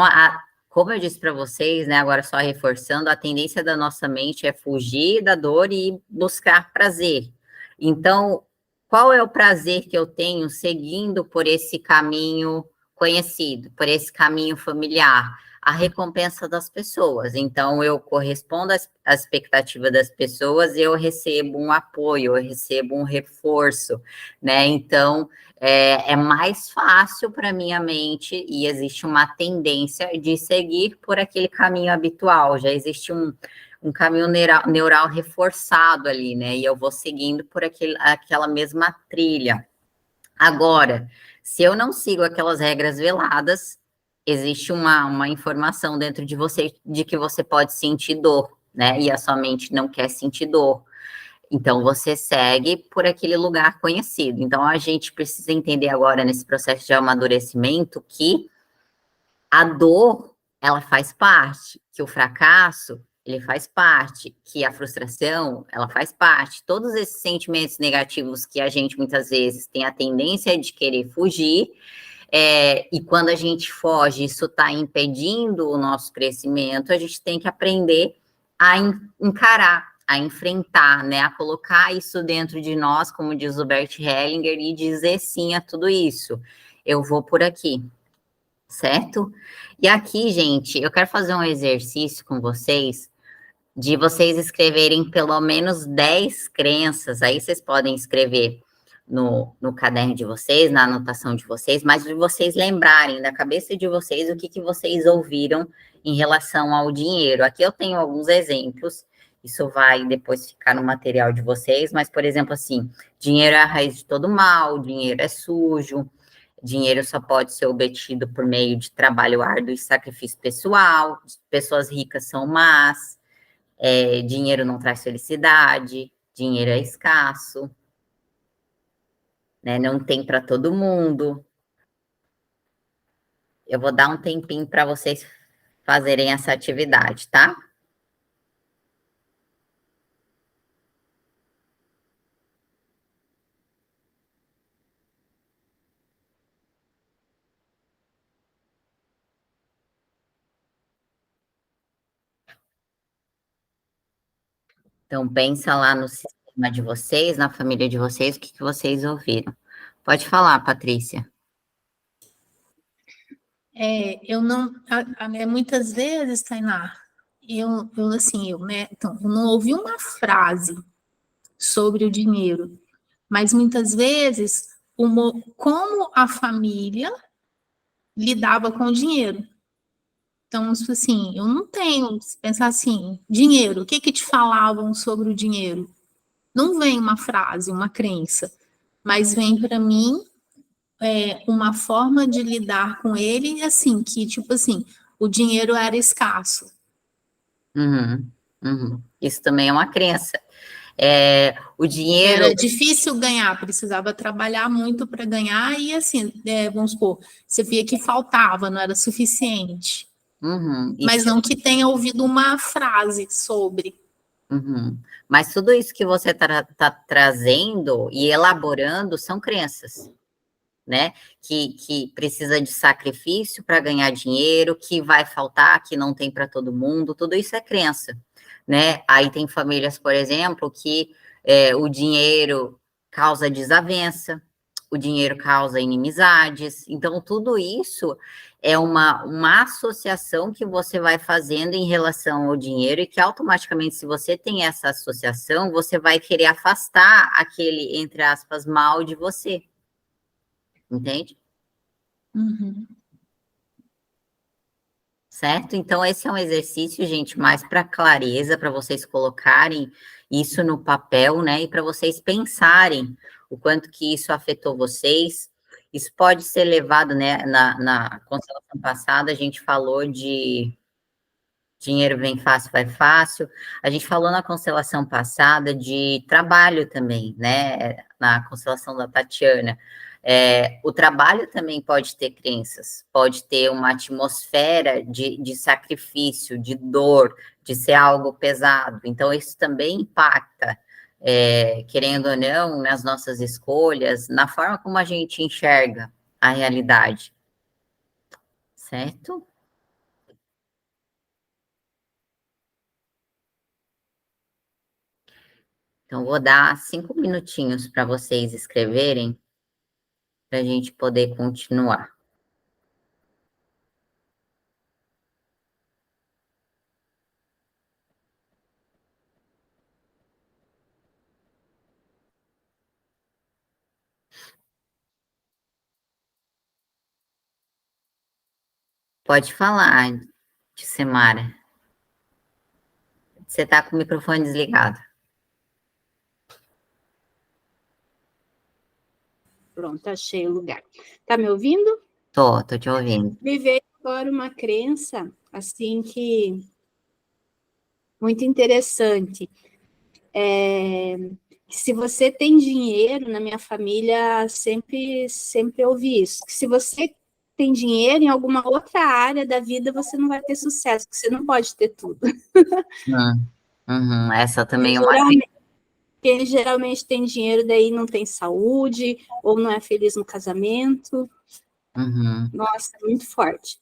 como eu disse para vocês, né, agora só reforçando, a tendência da nossa mente é fugir da dor e buscar prazer. Então, qual é o prazer que eu tenho seguindo por esse caminho conhecido, por esse caminho familiar? a recompensa das pessoas. Então, eu correspondo à expectativa das pessoas, eu recebo um apoio, eu recebo um reforço, né? Então, é mais fácil para minha mente e existe uma tendência de seguir por aquele caminho habitual. Já existe um caminho neural reforçado ali, né? E eu vou seguindo por aquela mesma trilha. Agora, se eu não sigo aquelas regras veladas, existe uma informação dentro de você de que você pode sentir dor, né? E a sua mente não quer sentir dor. Então, você segue por aquele lugar conhecido. Então, a gente precisa entender agora, nesse processo de amadurecimento, que a dor, ela faz parte, que o fracasso, ele faz parte, que a frustração, ela faz parte. Todos esses sentimentos negativos que a gente, muitas vezes, tem a tendência de querer fugir, e quando a gente foge, isso está impedindo o nosso crescimento, a gente tem que aprender a encarar, a enfrentar, né, a colocar isso dentro de nós, como diz o Bert Hellinger, e dizer sim a tudo isso. Eu vou por aqui, certo? E aqui, gente, eu quero fazer um exercício com vocês, de vocês escreverem pelo menos 10 crenças, aí vocês podem escrever no caderno de vocês, na anotação de vocês, mas de vocês lembrarem da cabeça de vocês o que vocês ouviram em relação ao dinheiro. Aqui eu tenho alguns exemplos, isso vai depois ficar no material de vocês, mas, por exemplo, assim, dinheiro é a raiz de todo mal, dinheiro é sujo, dinheiro só pode ser obtido por meio de trabalho árduo e sacrifício pessoal, pessoas ricas são más, dinheiro não traz felicidade, dinheiro é escasso, né? Não tem para todo mundo. Eu vou dar um tempinho para vocês fazerem essa atividade, tá? Então, pensa lá no sistema de vocês, na família de vocês, o que vocês ouviram. Pode falar, Patrícia. Eu não, muitas vezes, Tainá, né, então, eu não ouvi uma frase sobre o dinheiro, mas muitas vezes, como a família lidava com o dinheiro. Então, tipo assim, eu não tenho, se pensar assim, dinheiro, o que te falavam sobre o dinheiro? Não vem uma frase, uma crença, mas vem para mim uma forma de lidar com ele, assim, que, tipo assim, o dinheiro era escasso. Uhum, uhum. Isso também é uma crença. O dinheiro... Era difícil ganhar, precisava trabalhar muito para ganhar, e assim, vamos supor, você via que faltava, não era suficiente. Uhum, Mas não que tenha ouvido uma frase sobre. Uhum. Mas tudo isso que você tá trazendo e elaborando são crenças, né? Que precisa de sacrifício para ganhar dinheiro, que vai faltar, que não tem para todo mundo, tudo isso é crença, né? Aí tem famílias, por exemplo, que o dinheiro causa desavença, o dinheiro causa inimizades, então tudo isso é uma associação que você vai fazendo em relação ao dinheiro e que automaticamente, se você tem essa associação, você vai querer afastar aquele, entre aspas, mal de você. Entende? Uhum. Certo? Então, esse é um exercício, gente, mais para clareza, para vocês colocarem isso no papel, né? E para vocês pensarem o quanto que isso afetou vocês. Isso pode ser levado, né? Na constelação passada, a gente falou de dinheiro vem fácil, vai fácil. A gente falou na constelação passada de trabalho também, né? Na constelação da Tatiana. O trabalho também pode ter crenças, pode ter uma atmosfera de sacrifício, de dor, de ser algo pesado. Então, isso também impacta, querendo ou não, nas nossas escolhas, na forma como a gente enxerga a realidade. Certo? Então, vou dar 5 minutinhos para vocês escreverem, para a gente poder continuar. Pode falar, Tissemara. Você está com o microfone desligado. Pronto, achei o lugar. Tá me ouvindo? Tô te ouvindo. Me veio agora uma crença, assim, que muito interessante. Que se você tem dinheiro, na minha família sempre ouvi isso, que se você tem dinheiro em alguma outra área da vida, você não vai ter sucesso, porque você não pode ter tudo. Essa também é uma... Quem geralmente tem dinheiro, daí não tem saúde, ou não é feliz no casamento. Nossa, muito forte.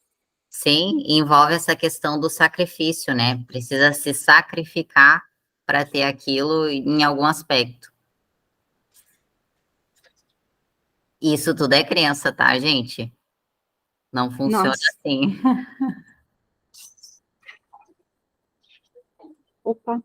Sim, envolve essa questão do sacrifício, né? Precisa se sacrificar para ter aquilo em algum aspecto. Isso tudo é crença, tá, gente? Não funciona assim. Opa.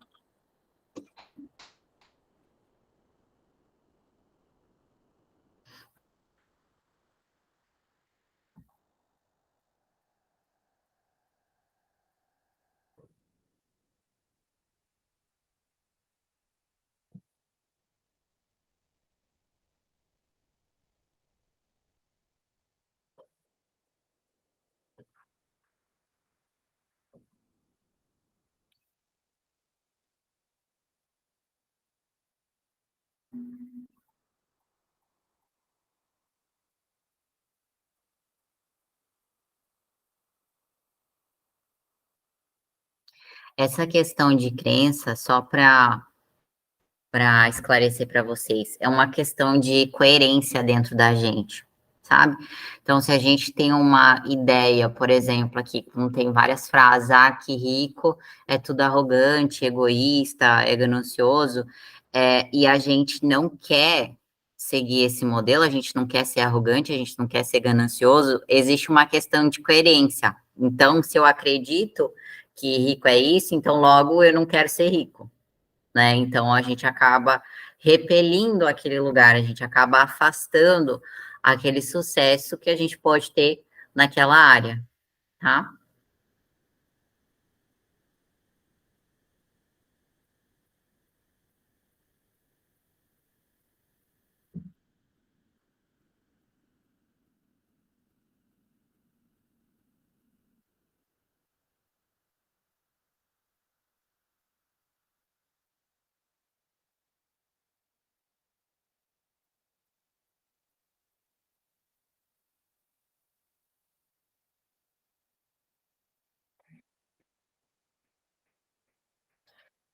Essa questão de crença, só para esclarecer para vocês, é uma questão de coerência dentro da gente, sabe? Então, se a gente tem uma ideia, por exemplo, aqui, como tem várias frases, que rico é tudo arrogante, egoísta, é ganancioso, e a gente não quer seguir esse modelo, a gente não quer ser arrogante, a gente não quer ser ganancioso, existe uma questão de coerência. Então, se eu acredito que rico é isso, então logo eu não quero ser rico, né? Então a gente acaba repelindo aquele lugar, a gente acaba afastando aquele sucesso que a gente pode ter naquela área, tá?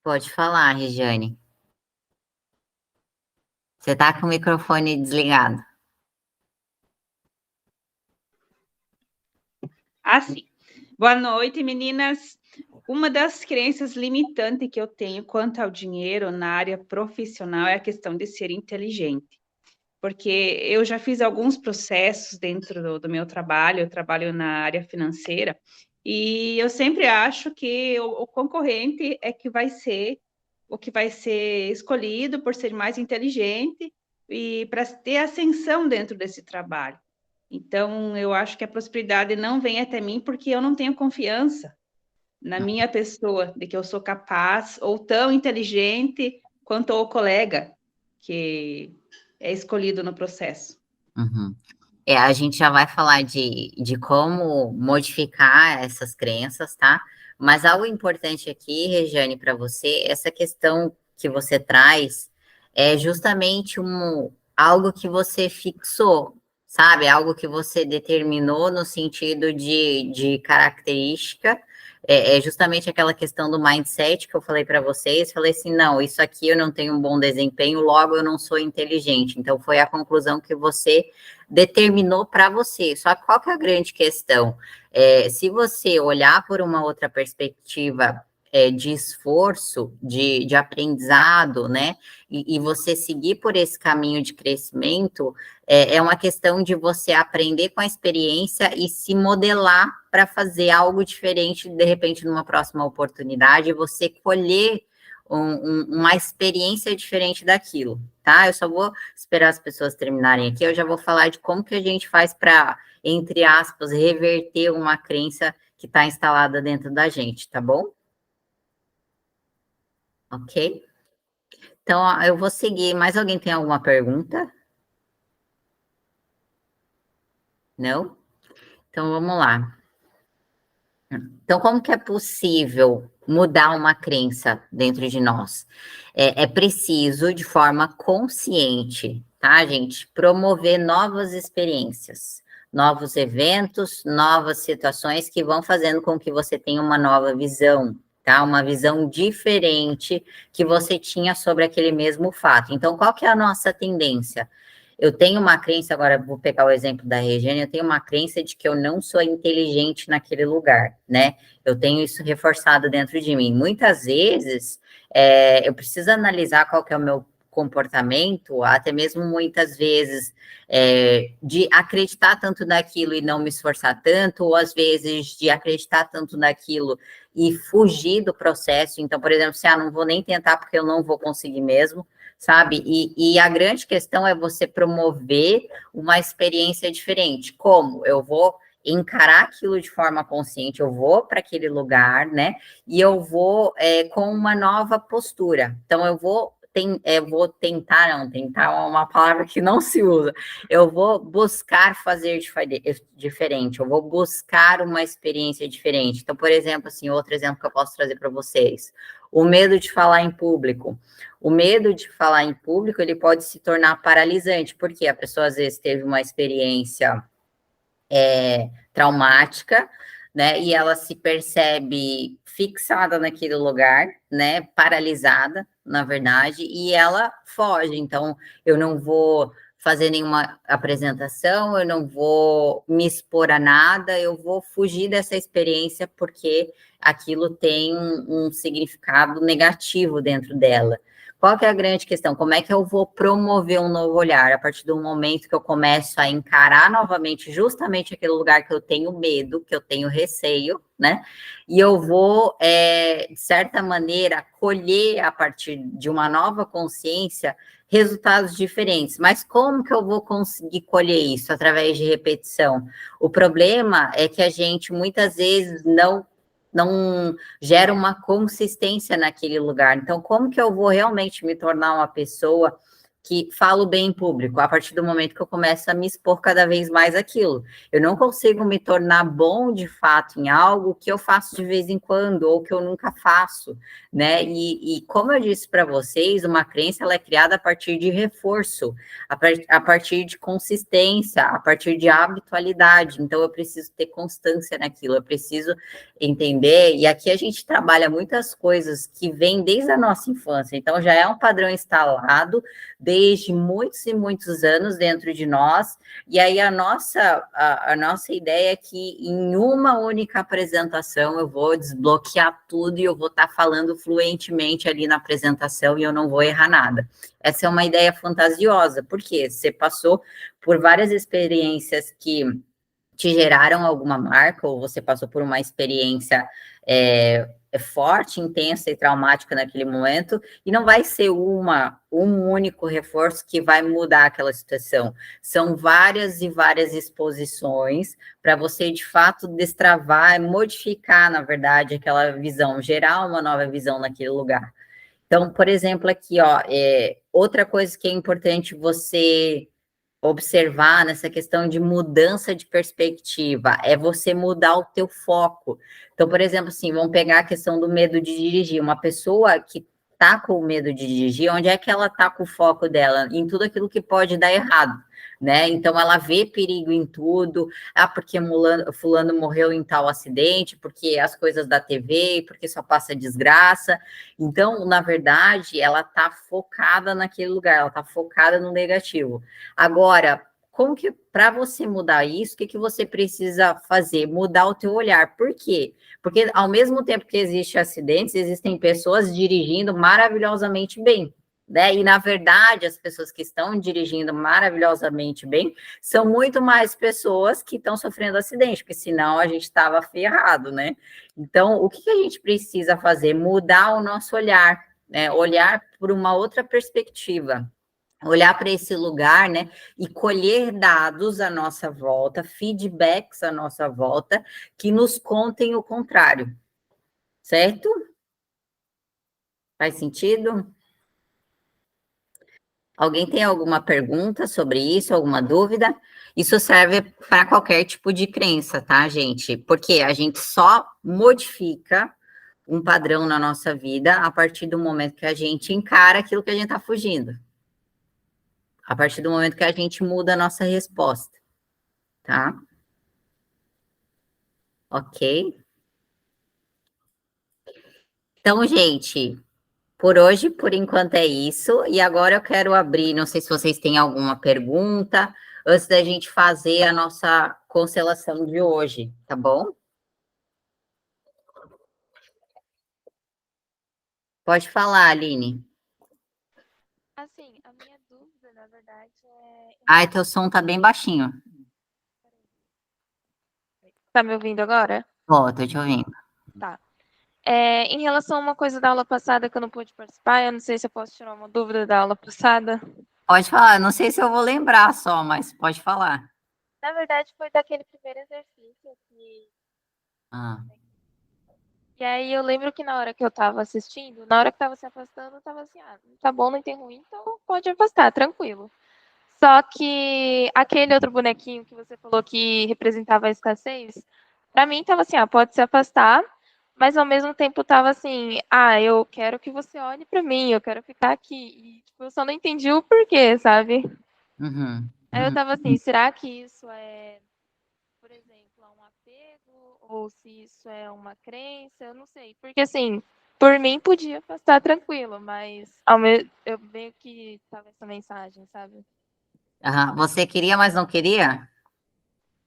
Pode falar, Regiane. Você está com o microfone desligado. Sim. Boa noite, meninas. Uma das crenças limitantes que eu tenho quanto ao dinheiro na área profissional é a questão de ser inteligente. Porque eu já fiz alguns processos dentro do meu trabalho, eu trabalho na área financeira, e eu sempre acho que o concorrente é que vai ser o que vai ser escolhido por ser mais inteligente e para ter ascensão dentro desse trabalho. Então, eu acho que a prosperidade não vem até mim porque eu não tenho confiança na minha pessoa, de que eu sou capaz ou tão inteligente quanto o colega que é escolhido no processo. A gente já vai falar de como modificar essas crenças, tá? Mas algo importante aqui, Regiane, para você, essa questão que você traz é justamente algo que você fixou, sabe? Algo que você determinou no sentido de característica. É justamente aquela questão do mindset que eu falei para vocês. Falei assim: não, isso aqui eu não tenho um bom desempenho, logo eu não sou inteligente. Então, foi a conclusão que você determinou para você. Só que qual que é a grande questão? Se você olhar por uma outra perspectiva de esforço, de aprendizado, né? E você seguir por esse caminho de crescimento, é uma questão de você aprender com a experiência e se modelar para fazer algo diferente, de repente, numa próxima oportunidade, você colher uma experiência diferente daquilo, tá? Eu só vou esperar as pessoas terminarem aqui, eu já vou falar de como que a gente faz para entre aspas, reverter uma crença que está instalada dentro da gente, tá bom? Ok? Então, ó, eu vou seguir. Mais alguém tem alguma pergunta? Não? Então, vamos lá. Então, como que é possível mudar uma crença dentro de nós? É preciso, de forma consciente, tá, gente? Promover novas experiências, novos eventos, novas situações que vão fazendo com que você tenha uma nova visão, tá? Uma visão diferente que você tinha sobre aquele mesmo fato. Então, qual que é a nossa tendência? Eu tenho uma crença, agora vou pegar o exemplo da Regiane, eu tenho uma crença de que eu não sou inteligente naquele lugar, né? Eu tenho isso reforçado dentro de mim. Muitas vezes, eu preciso analisar qual que é o meu comportamento, até mesmo muitas vezes, de acreditar tanto naquilo e não me esforçar tanto, ou às vezes de acreditar tanto naquilo e fugir do processo. Então, por exemplo, se não vou nem tentar porque eu não vou conseguir mesmo, sabe? E a grande questão é você promover uma experiência diferente. Como? Eu vou encarar aquilo de forma consciente, eu vou para aquele lugar, né? E eu vou com uma nova postura. Então, eu vou tentar é uma palavra que não se usa. Eu vou buscar fazer diferente, eu vou buscar uma experiência diferente. Então, por exemplo, assim, outro exemplo que eu posso trazer para vocês, o medo de falar em público. O medo de falar em público, ele pode se tornar paralisante, porque a pessoa, às vezes, teve uma experiência traumática, né, e ela se percebe fixada naquele lugar, né, paralisada, na verdade, e ela foge. Então, eu não vou fazer nenhuma apresentação, eu não vou me expor a nada, eu vou fugir dessa experiência porque aquilo tem um significado negativo dentro dela. Qual que é a grande questão? Como é que eu vou promover um novo olhar a partir do momento que eu começo a encarar novamente justamente aquele lugar que eu tenho medo, que eu tenho receio, né? E eu vou, de certa maneira, colher a partir de uma nova consciência resultados diferentes. Mas como que eu vou conseguir colher isso? Através de repetição. O problema é que a gente muitas vezes não gera uma consistência naquele lugar. Então, como que eu vou realmente me tornar uma pessoa que falo bem em público? A partir do momento que eu começo a me expor cada vez mais aquilo. Eu não consigo me tornar bom de fato em algo que eu faço de vez em quando, ou que eu nunca faço, né? E como eu disse para vocês, uma crença ela é criada a partir de reforço, a partir de consistência, a partir de habitualidade. Então, eu preciso ter constância naquilo, eu preciso entender, e aqui a gente trabalha muitas coisas que vêm desde a nossa infância, então já é um padrão instalado desde muitos e muitos anos dentro de nós, e aí a nossa ideia é que em uma única apresentação eu vou desbloquear tudo e eu vou estar falando fluentemente ali na apresentação e eu não vou errar nada. Essa é uma ideia fantasiosa, porque você passou por várias experiências que te geraram alguma marca, ou você passou por uma experiência forte, intensa e traumática naquele momento, e não vai ser um único reforço que vai mudar aquela situação. São várias e várias exposições para você, de fato, destravar, modificar, na verdade, aquela visão, gerar uma nova visão naquele lugar. Então, por exemplo, aqui, ó, outra coisa que é importante você observar nessa questão de mudança de perspectiva, é você mudar o teu foco. Então, por exemplo, assim, vamos pegar a questão do medo de dirigir. Uma pessoa que tá com medo de dirigir, onde é que ela tá com o foco dela? Em tudo aquilo que pode dar errado, né? Então, ela vê perigo em tudo, porque fulano morreu em tal acidente, porque as coisas da TV, porque só passa desgraça. Então, na verdade, ela tá focada naquele lugar, ela tá focada no negativo. Agora, como que, para você mudar isso, o que você precisa fazer? Mudar o teu olhar. Por quê? Porque ao mesmo tempo que existem acidentes, existem pessoas dirigindo maravilhosamente bem, né? E, na verdade, as pessoas que estão dirigindo maravilhosamente bem são muito mais pessoas que estão sofrendo acidente, porque senão a gente estava ferrado, né? Então, o que a gente precisa fazer? Mudar o nosso olhar, né? Olhar por uma outra perspectiva. olhar para esse lugar, né, e colher dados à nossa volta, feedbacks à nossa volta, que nos contem o contrário, certo? Faz sentido? Alguém tem alguma pergunta sobre isso, alguma dúvida? Isso serve para qualquer tipo de crença, tá, gente? Porque a gente só modifica um padrão na nossa vida a partir do momento que a gente encara aquilo que a gente está fugindo. A partir do momento que a gente muda a nossa resposta, tá? Ok? Então, gente, por hoje, por enquanto é isso. E agora eu quero abrir, não sei se vocês têm alguma pergunta, antes da gente fazer a nossa constelação de hoje, tá bom? Pode falar, Aline. Assim, a minha dúvida, na verdade, é. Ai, teu som tá bem baixinho. Tá me ouvindo agora? Ó, tô te ouvindo. Tá. Em relação a uma coisa da aula passada que eu não pude participar, eu não sei se eu posso tirar uma dúvida da aula passada. Pode falar, não sei se eu vou lembrar só, mas pode falar. Na verdade, foi daquele primeiro exercício que. Ah, E aí eu lembro que na hora que eu tava assistindo, na hora que tava se afastando, eu tava assim, tá bom, não tem ruim, então pode afastar, tranquilo. Só que aquele outro bonequinho que você falou que representava a escassez, pra mim tava assim, pode se afastar, mas ao mesmo tempo tava assim, eu quero que você olhe pra mim, eu quero ficar aqui. E tipo, eu só não entendi o porquê, sabe? uhum, Aí eu uhum. tava assim, será que isso é, por exemplo, um apego? Ou se isso é uma crença? Eu não sei. Porque assim, por mim podia afastar tranquilo, mas eu meio que tava essa mensagem, sabe? Aham. Você queria, mas não queria?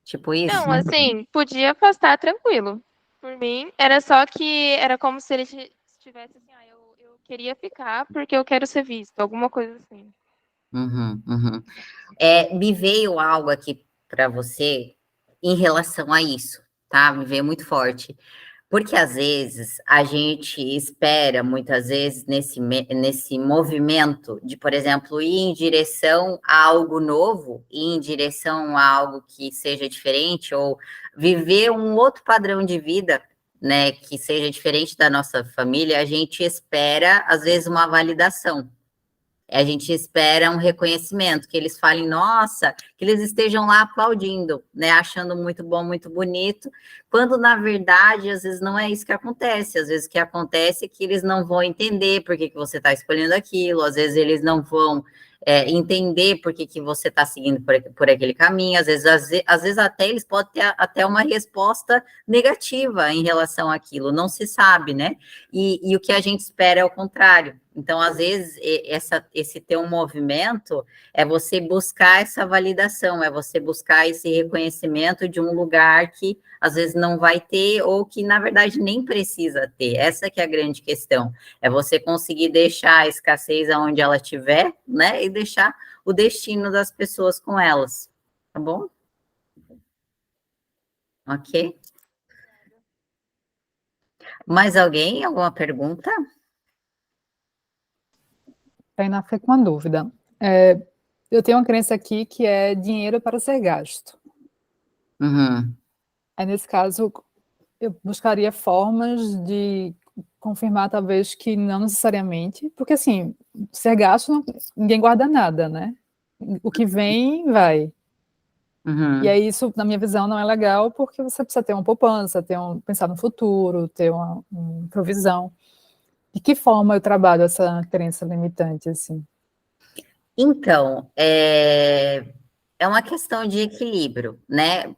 Tipo isso? Não, assim, podia afastar tranquilo. Por mim, era só que era como se ele estivesse assim, eu queria ficar porque eu quero ser visto, alguma coisa assim. Uhum, uhum. Me veio algo aqui para você em relação a isso, tá? Me veio muito forte. Porque às vezes a gente espera, muitas vezes, nesse movimento de, por exemplo, ir em direção a algo novo, ir em direção a algo que seja diferente, ou viver um outro padrão de vida, né, que seja diferente da nossa família, a gente espera, às vezes, uma validação. A gente espera um reconhecimento, que eles falem, nossa, que eles estejam lá aplaudindo, né, achando muito bom, muito bonito, quando na verdade, às vezes não é isso que acontece, às vezes o que acontece é que eles não vão entender por que você está escolhendo aquilo, às vezes eles não vão entender por que você está seguindo por aquele caminho, às vezes até eles podem ter até uma resposta negativa em relação àquilo, não se sabe, né? E o que a gente espera é o contrário. Então, às vezes, esse ter um movimento é você buscar essa validação, é você buscar esse reconhecimento de um lugar que às vezes não vai ter ou que, na verdade, nem precisa ter. Essa que é a grande questão. É você conseguir deixar a escassez aonde ela estiver, né? E deixar o destino das pessoas com elas. Tá bom? Ok? Mais alguém? Alguma pergunta? Tainá, fiquei com uma dúvida. Eu tenho uma crença aqui que é dinheiro para ser gasto. Uhum. Aí, nesse caso, eu buscaria formas de confirmar, talvez, que não necessariamente, porque, assim, ser gasto, ninguém guarda nada, né? O que vem, vai. Uhum. E aí, isso, na minha visão, não é legal, porque você precisa ter uma poupança, pensar no futuro, ter uma provisão. De que forma eu trabalho essa crença limitante, assim? Então, é uma questão de equilíbrio, né?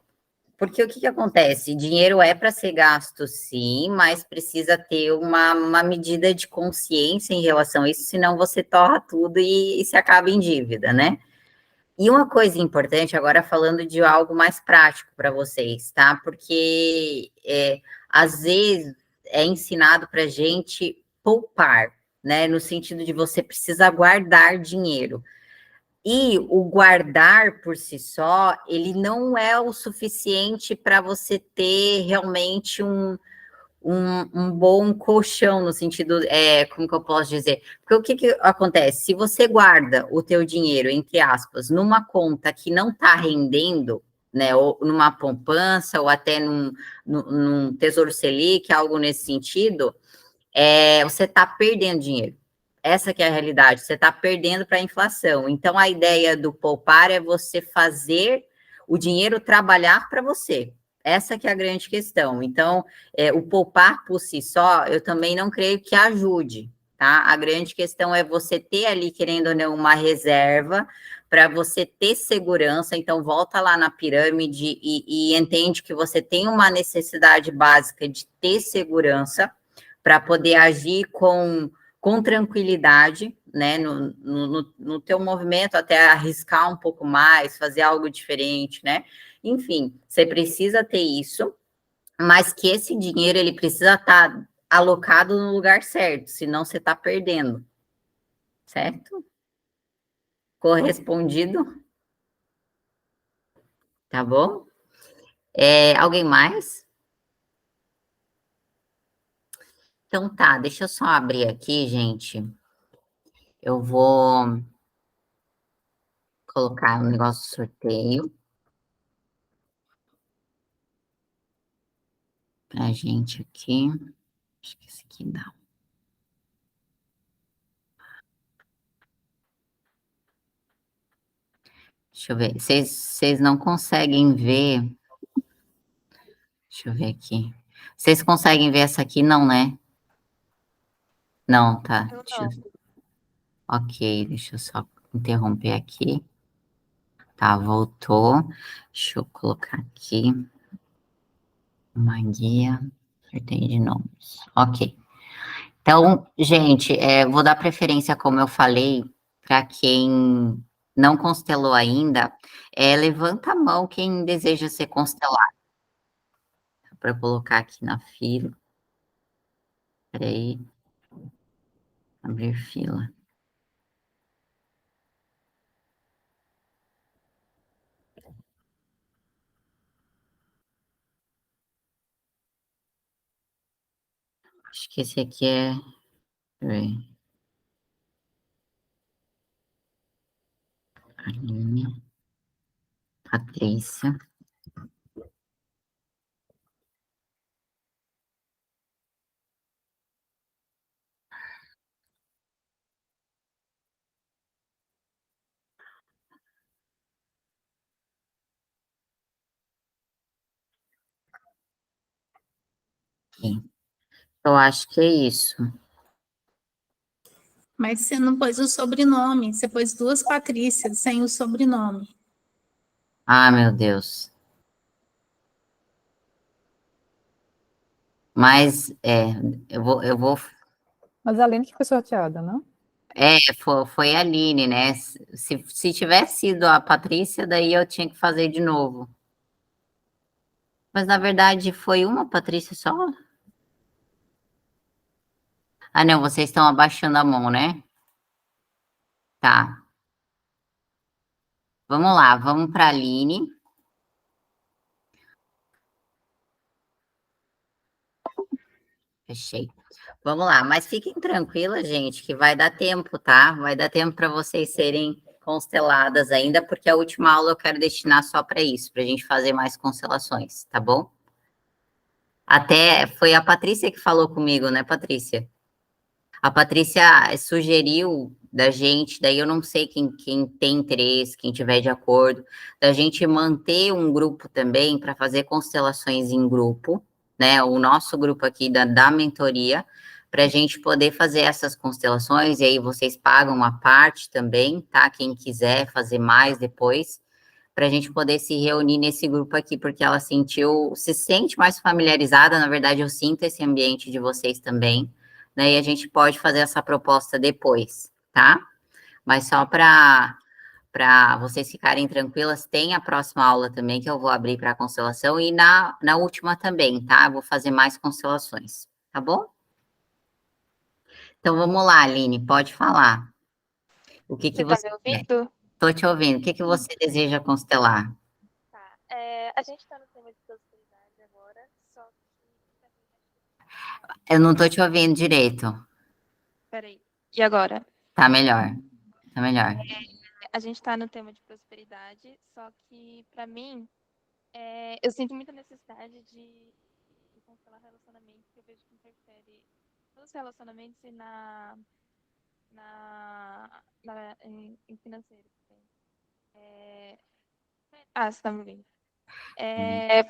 Porque o que acontece? Dinheiro é para ser gasto, sim, mas precisa ter uma medida de consciência em relação a isso, senão você torra tudo e se acaba em dívida, né? E uma coisa importante, agora falando de algo mais prático para vocês, tá? Porque às vezes é ensinado para gente poupar, né? No sentido de você precisa guardar dinheiro. E o guardar por si só, ele não é o suficiente para você ter realmente um bom colchão, no sentido, como que eu posso dizer? Porque o que que acontece? Se você guarda o teu dinheiro, entre aspas, numa conta que não está rendendo, né, ou numa poupança, ou até num Tesouro Selic, algo nesse sentido, você está perdendo dinheiro. Essa que é a realidade, você está perdendo para a inflação. Então, a ideia do poupar é você fazer o dinheiro trabalhar para você. Essa que é a grande questão. Então, o poupar por si só, eu também não creio que ajude, tá? A grande questão é você ter ali, querendo ou não, uma reserva para você ter segurança. Então, volta lá na pirâmide e entende que você tem uma necessidade básica de ter segurança para poder agir com tranquilidade, né, no teu movimento, até arriscar um pouco mais, fazer algo diferente, né? Enfim, você precisa ter isso, mas que esse dinheiro, ele precisa estar alocado no lugar certo, senão você está perdendo, certo? Correspondido? Tá bom? Alguém mais? Então tá, deixa eu só abrir aqui, gente. Eu vou colocar um negócio de sorteio pra gente aqui. Acho que esse aqui dá. Deixa eu ver. Vocês não conseguem ver. Deixa eu ver aqui. Vocês conseguem ver essa aqui? Não, né? Não, tá. Eu não. Ok, deixa eu só interromper aqui. Tá, voltou. Deixa eu colocar aqui. Uma guia. Sorteio de nomes. Ok. Então, gente, vou dar preferência, como eu falei, para quem não constelou ainda. Levanta a mão quem deseja ser constelado. Para colocar aqui na fila. Peraí. Abrir fila. Acho que esse aqui é. Peraí. Aline. Patrícia. Aqui. Eu acho que é isso. Mas você não pôs o sobrenome, você pôs duas Patrícias sem o sobrenome. Ah, meu Deus. Mas, eu vou. Mas a Aline que foi sorteada, não? Foi a Aline, né? Se tivesse sido a Patrícia, daí eu tinha que fazer de novo. Mas, na verdade, foi uma Patrícia só? Ah, não, vocês estão abaixando a mão, né? Tá. Vamos lá, vamos para a Aline. Fechei. Vamos lá, mas fiquem tranquilas, gente, que vai dar tempo, tá? Vai dar tempo para vocês serem consteladas ainda, porque a última aula eu quero destinar só para isso, para a gente fazer mais constelações, tá bom? Até foi a Patrícia que falou comigo, né, Patrícia? A Patrícia sugeriu da gente, daí eu não sei quem tem interesse, quem tiver de acordo, da gente manter um grupo também para fazer constelações em grupo, né? O nosso grupo aqui da mentoria, para a gente poder fazer essas constelações, e aí vocês pagam uma parte também, tá? Quem quiser fazer mais depois, para a gente poder se reunir nesse grupo aqui, porque ela se sente mais familiarizada, na verdade eu sinto esse ambiente de vocês também, né? E a gente pode fazer essa proposta depois, tá? Mas só para vocês ficarem tranquilas, tem a próxima aula também que eu vou abrir para constelação e na última também, tá? Eu vou fazer mais constelações, tá bom? Então vamos lá, Aline, pode falar. O que Você tá você me quer? ouvindo? Estou te ouvindo. O que você deseja constelar? Tá. A gente tá no tema de prosperidade agora, só que Eu não tô te ouvindo direito. Peraí. E agora? Tá melhor. Tá melhor. A gente está no tema de prosperidade, só que, para mim, eu sinto muita necessidade de cancelar relacionamentos que eu vejo que interfere nos relacionamentos e em financeiro também. Você está me ouvindo?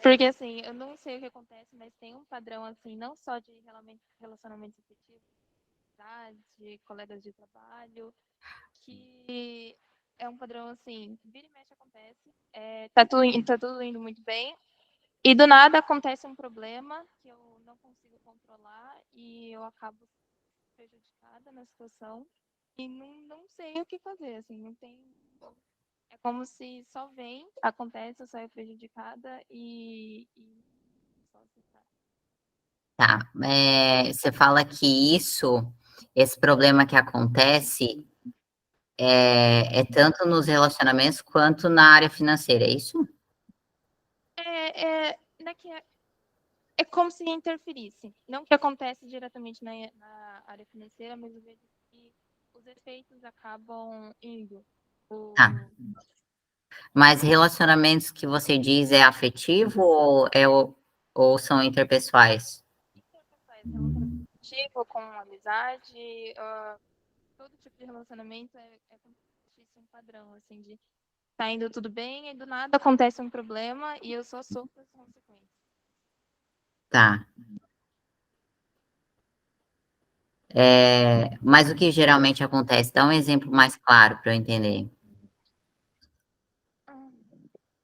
Porque, assim, eu não sei o que acontece, mas tem um padrão, assim, não só de relacionamentos afetivos, de colegas de trabalho, que é um padrão, assim, vira e mexe acontece, tá tudo indo muito bem, e do nada acontece um problema que eu não consigo controlar e eu acabo prejudicada na situação e não sei o que fazer, assim, não tem... É como se só vem, acontece, eu saio prejudicada e só aceitar. Tá. Você fala que esse problema que acontece tanto nos relacionamentos quanto na área financeira, é isso? Não é que é como se interferisse. Não que acontece diretamente na área financeira, mas eu vejo que os efeitos acabam indo. Tá. Mas relacionamentos que você diz é afetivo ou são interpessoais? Relacionamento afetivo, com amizade, todo tipo de relacionamento como se fosse um padrão, assim, de tá indo tudo bem e do nada acontece um problema e eu só sofro as consequências. Tá. Mas o que geralmente acontece? Dá um exemplo mais claro para eu entender.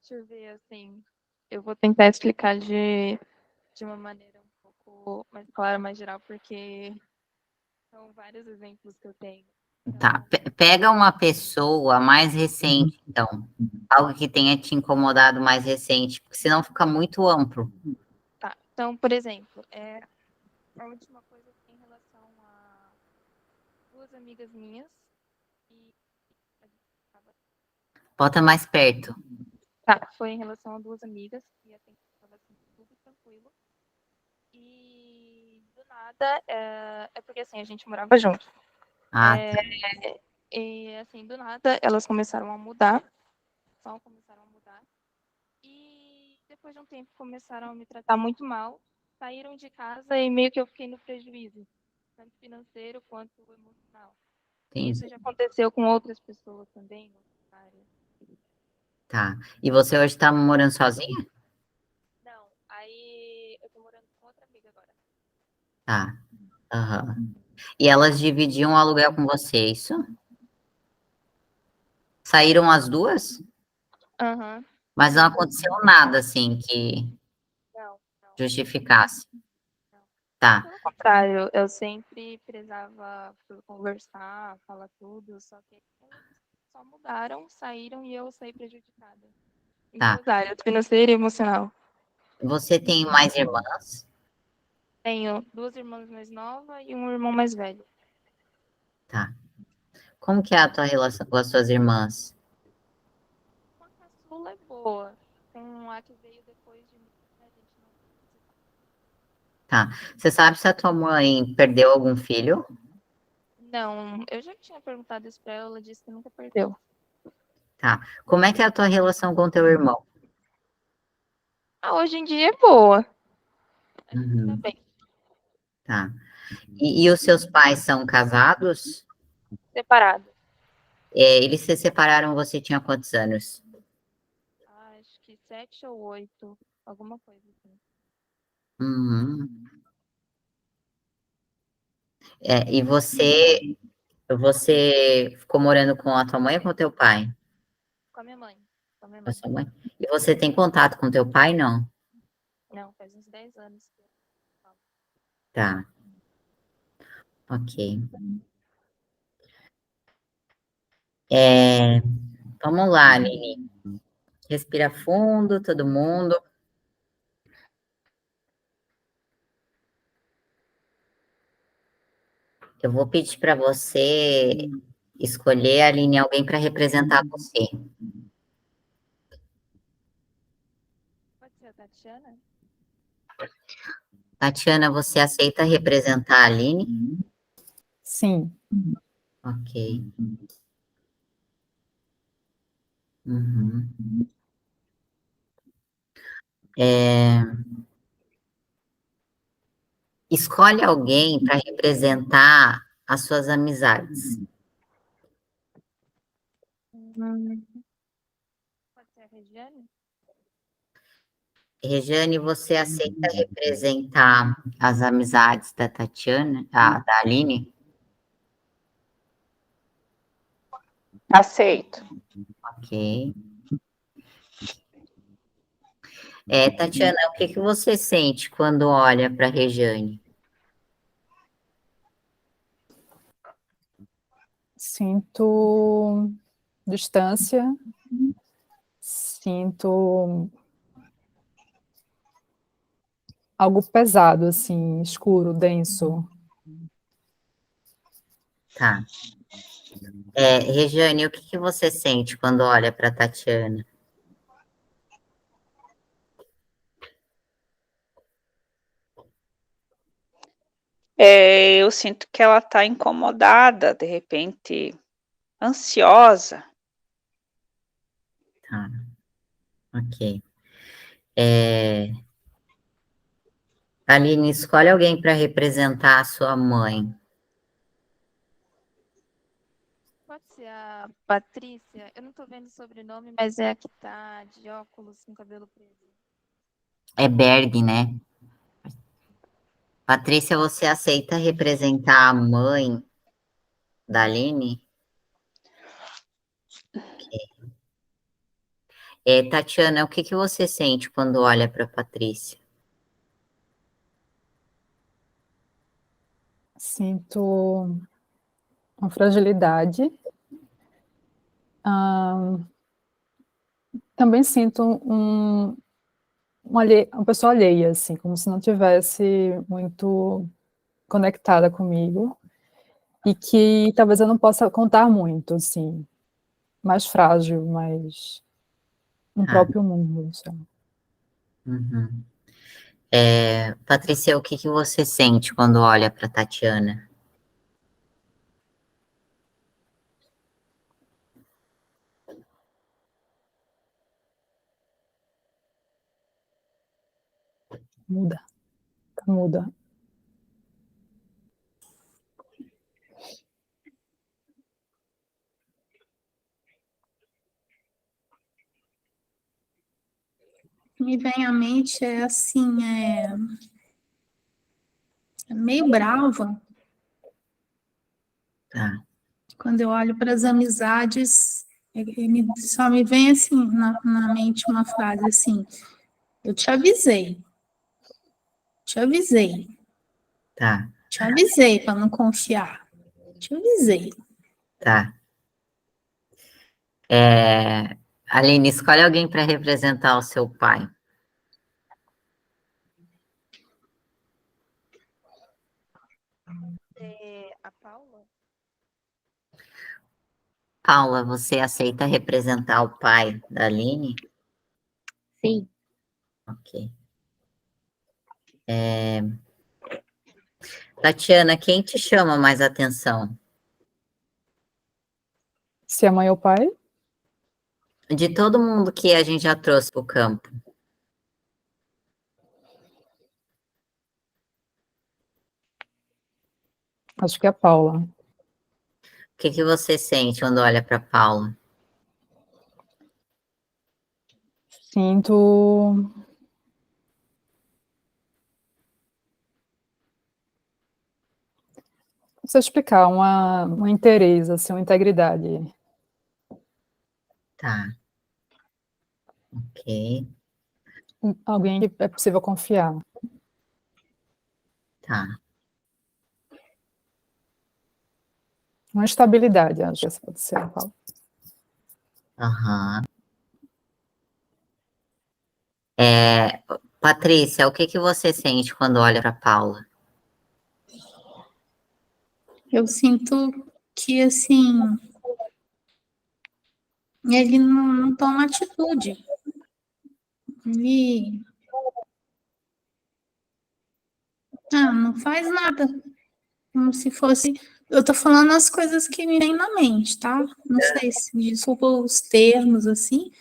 Deixa eu ver, assim, eu vou tentar explicar de uma maneira um pouco mais clara, mais geral, porque são vários exemplos que eu tenho. Então, Tá. Pega uma pessoa mais recente, então. Algo que tenha te incomodado mais recente, porque senão fica muito amplo. tá. Então, por exemplo, a última coisa foi em relação a duas amigas minhas e a gente tava... Bota mais perto. Tá, foi em relação a duas amigas e a gente estava assim, tudo tranquilo. E do nada, porque assim, a gente morava junto. Ah, E assim, do nada, elas começaram a mudar, só começaram a mudar. E depois de um tempo começaram a me tratar muito mal, saíram de casa e meio que eu fiquei no prejuízo, tanto financeiro quanto emocional. E isso entendi. já aconteceu com outras pessoas também, na área. Tá. E você hoje está morando sozinha? Não, aí eu tô morando com outra amiga agora. Tá. Aham. E elas dividiam o aluguel com você, é isso? Saíram as duas? Aham. Mas não aconteceu nada assim que Não. justificasse. Não. Tá, Pelo contrário, eu sempre prezava por conversar, falar tudo, só que elas só mudaram, saíram e eu saí prejudicada. Em tá. duas áreas, financeira e emocional. Você tem mais irmãs? Tenho duas irmãs mais novas e um irmão mais velho. Tá. Como que é a tua relação com as suas irmãs? A caçula é boa. Com a que veio depois de mim, a gente não... Tá. Você sabe se a tua mãe perdeu algum filho? Não, eu já tinha perguntado isso pra ela, ela disse que nunca perdeu. Tá. Como é que é a tua relação com teu irmão? Hoje em dia é boa. A gente tá Uhum. bem. Tá. E os seus pais são casados? Separado. Eles se separaram, você tinha quantos anos? Acho que 7 ou 8, alguma coisa assim. Uhum. E você ficou morando com a tua mãe ou com o teu pai? Com a minha mãe. Com a minha Com a mãe. sua mãe? E você tem contato com teu pai, não? Não, faz uns 10 anos que eu falo. Tá. Ok. Vamos lá, Aline. Respira fundo, todo mundo. Eu vou pedir para você escolher, Aline, alguém para representar você. Pode ser a Tatiana? Tatiana, você aceita representar a Aline? Sim. Ok. Uhum. Escolhe alguém para representar as suas amizades. Pode ser a Regiane? Regiane, você aceita representar as amizades da Tatiana, da Aline? Aceito. Ok. Tatiana, o que você sente quando olha para a Regiane? Sinto distância, sinto algo pesado, assim, escuro, denso. Tá. Regiane, o que você sente quando olha para a Tatiana? Eu sinto que ela está incomodada, de repente, ansiosa. Tá. Ok. Aline, escolhe alguém para representar a sua mãe. Pode ser a Patrícia? Eu não tô vendo o sobrenome, mas é a que tá de óculos com cabelo preso. É Berg, né? Patrícia, você aceita representar a mãe da Aline? Tatiana, o que você sente quando olha para Patrícia? Sinto uma fragilidade. Também sinto uma pessoa alheia, assim, como se não tivesse muito conectada comigo e que talvez eu não possa contar muito, assim, mais frágil, mais no Ah, próprio mundo, sabe? uhum. Patrícia, o que você sente quando olha para Tatiana? Muda, muda. Me vem à mente é assim, é meio brava. Tá, Quando eu olho para as amizades, só me vem assim na mente uma frase assim: eu te avisei, tá, te avisei para não confiar, te avisei. tá. Aline, escolhe alguém para representar o seu pai. A Paula? Paula, você aceita representar o pai da Aline? Sim. Ok. Tatiana, quem te chama mais atenção? Se a mãe ou o pai, De todo mundo que a gente já trouxe para o campo, acho que é a Paula. o que você sente quando olha para Paula? Sinto não sei explicar, uma inteireza, assim, uma integridade. Tá. Ok, Alguém que é possível confiar. tá. Uma estabilidade, acho que essa pode ser a palavra. Aham. Patrícia, o que você sente quando olha para Paula? Eu sinto que assim ele não toma atitude. Ele Ah, não faz nada. Como se fosse. Eu tô falando as coisas que me vêm na mente, tá? Não sei se desculpa os termos assim,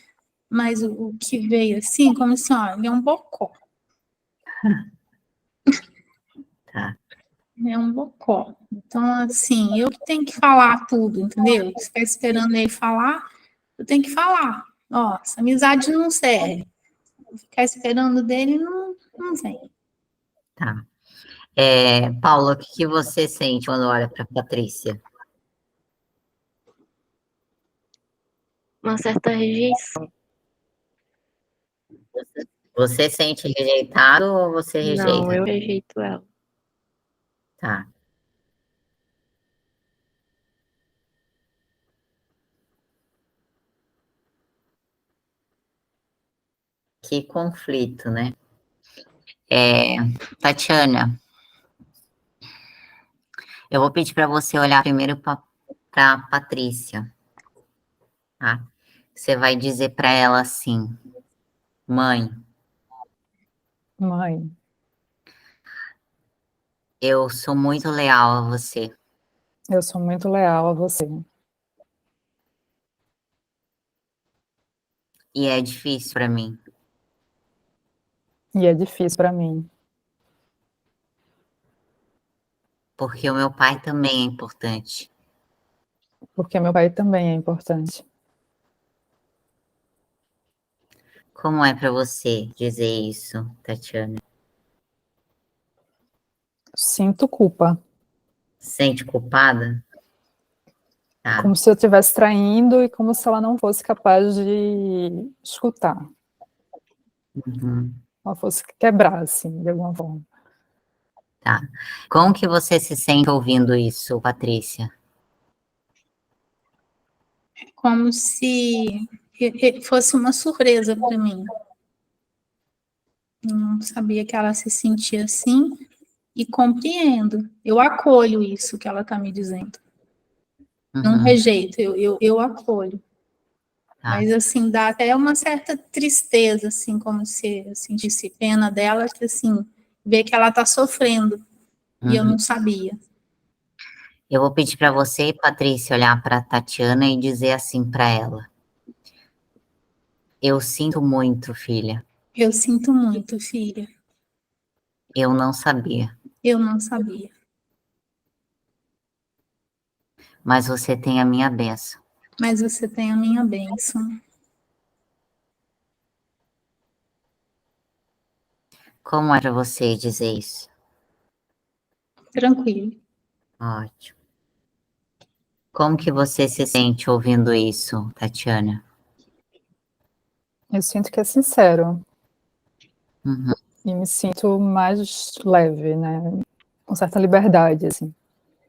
mas o que veio assim, como assim, ó, ele é um bocó. Tá. É um bocó. Então, assim, eu que tenho que falar tudo, entendeu? Ficar esperando ele falar, eu tenho que falar. Ó, essa amizade não serve. Ficar esperando dele não vem. Tá. Paula, o que que você sente quando olha para Patrícia? Uma certa rejeição. Você sente rejeitado ou você Não, rejeita? eu rejeito ela. Tá. Que conflito, né? Tatiana, eu vou pedir para você olhar primeiro para Patrícia, tá? Você vai dizer para ela assim: mãe, Mãe, eu sou muito leal a você. eu sou muito leal a você. E é difícil para mim, E é difícil para mim, porque o meu pai também é importante. porque meu pai também é importante. Como é para você dizer isso, Tatiana? Sinto culpa, Sente culpada? Tá. como se eu estivesse traindo e como se ela não fosse capaz de escutar. Uhum. Ela fosse quebrar, assim, de alguma forma. Tá. Como que você se sente ouvindo isso, Patrícia? Como se fosse uma surpresa para mim. Não sabia que ela se sentia assim e compreendo. Eu acolho isso que ela está me dizendo. Não Uhum. rejeito, eu acolho. Tá. Mas, assim, dá até uma certa tristeza, assim, como se eu sentisse pena dela, que, assim, ver que ela está sofrendo e eu Uhum. não sabia. Eu vou pedir para você, Patrícia, olhar para Tatiana e dizer assim para ela: eu sinto muito, filha. Eu sinto muito, filha. Eu não sabia, Eu não sabia. mas você tem a minha bênção. Mas você tem a minha bênção. Como é para você dizer isso? Tranquilo. Ótimo. Como que você se sente ouvindo isso, Tatiana? Eu sinto que é sincero Uhum. e me sinto mais leve, né? Com certa liberdade, assim.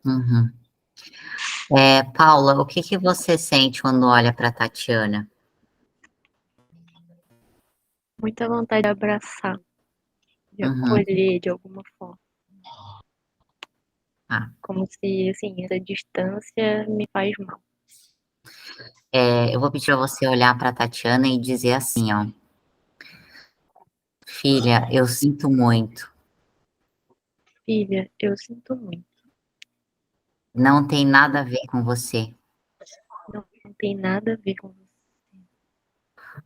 Uhum. Paula, o que que você sente quando olha para Tatiana? Muita vontade de abraçar, de Uhum. acolher de alguma forma. Ah. Como se, assim, essa distância me faz mal. Eu vou pedir para você olhar para Tatiana e dizer assim, ó: filha, eu sinto muito. Filha, eu sinto muito. Não tem nada a ver com você. Não tem nada a ver com você.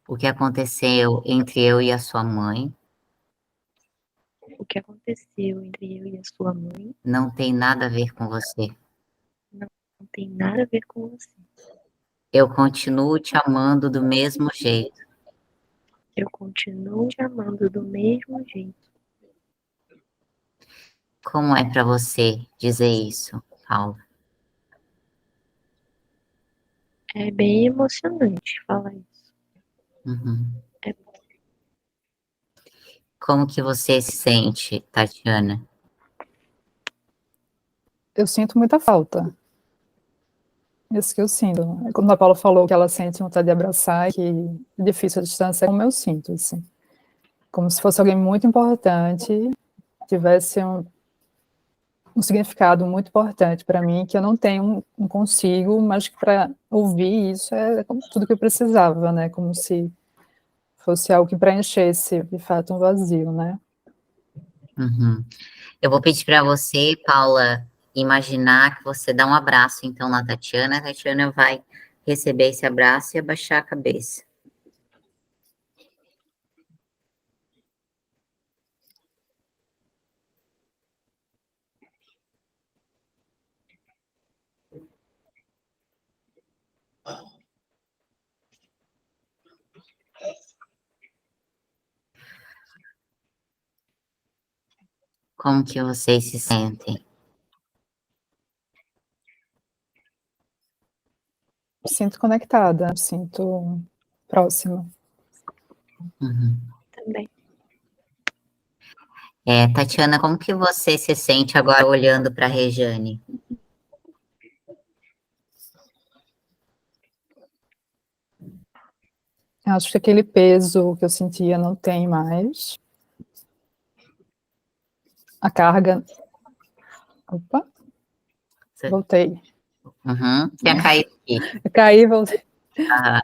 O que aconteceu entre eu e a sua mãe O que aconteceu entre eu e a sua mãe não tem nada a ver com você. não tem nada a ver com você. Eu continuo te amando do mesmo jeito. Eu continuo te amando do mesmo jeito. Como é para você dizer isso, Paula? É bem emocionante falar isso. Uhum. É Como que você se sente, Tatiana? Eu sinto muita falta. Isso que eu sinto. Quando a Paula falou que ela sente vontade de abraçar e que é difícil a distância, é como eu sinto, assim. Como se fosse alguém muito importante, tivesse um significado muito importante para mim, que eu não tenho, não consigo, mas que para ouvir isso é como tudo que eu precisava, né? Como se fosse algo que preenchesse, de fato, um vazio, né? Uhum. Eu vou pedir para você, Paula, imaginar que você dá um abraço, então, na Tatiana. A Tatiana vai receber esse abraço e abaixar a cabeça. Como que vocês se sentem? Me sinto conectada, me sinto próxima. Uhum. Também. Tatiana, como que você se sente agora olhando para a Rejane? Acho que aquele peso que eu sentia não tem mais. A carga... Opa, voltei. Uhum. Tinha caído aqui. Eu caí, voltei. Ah,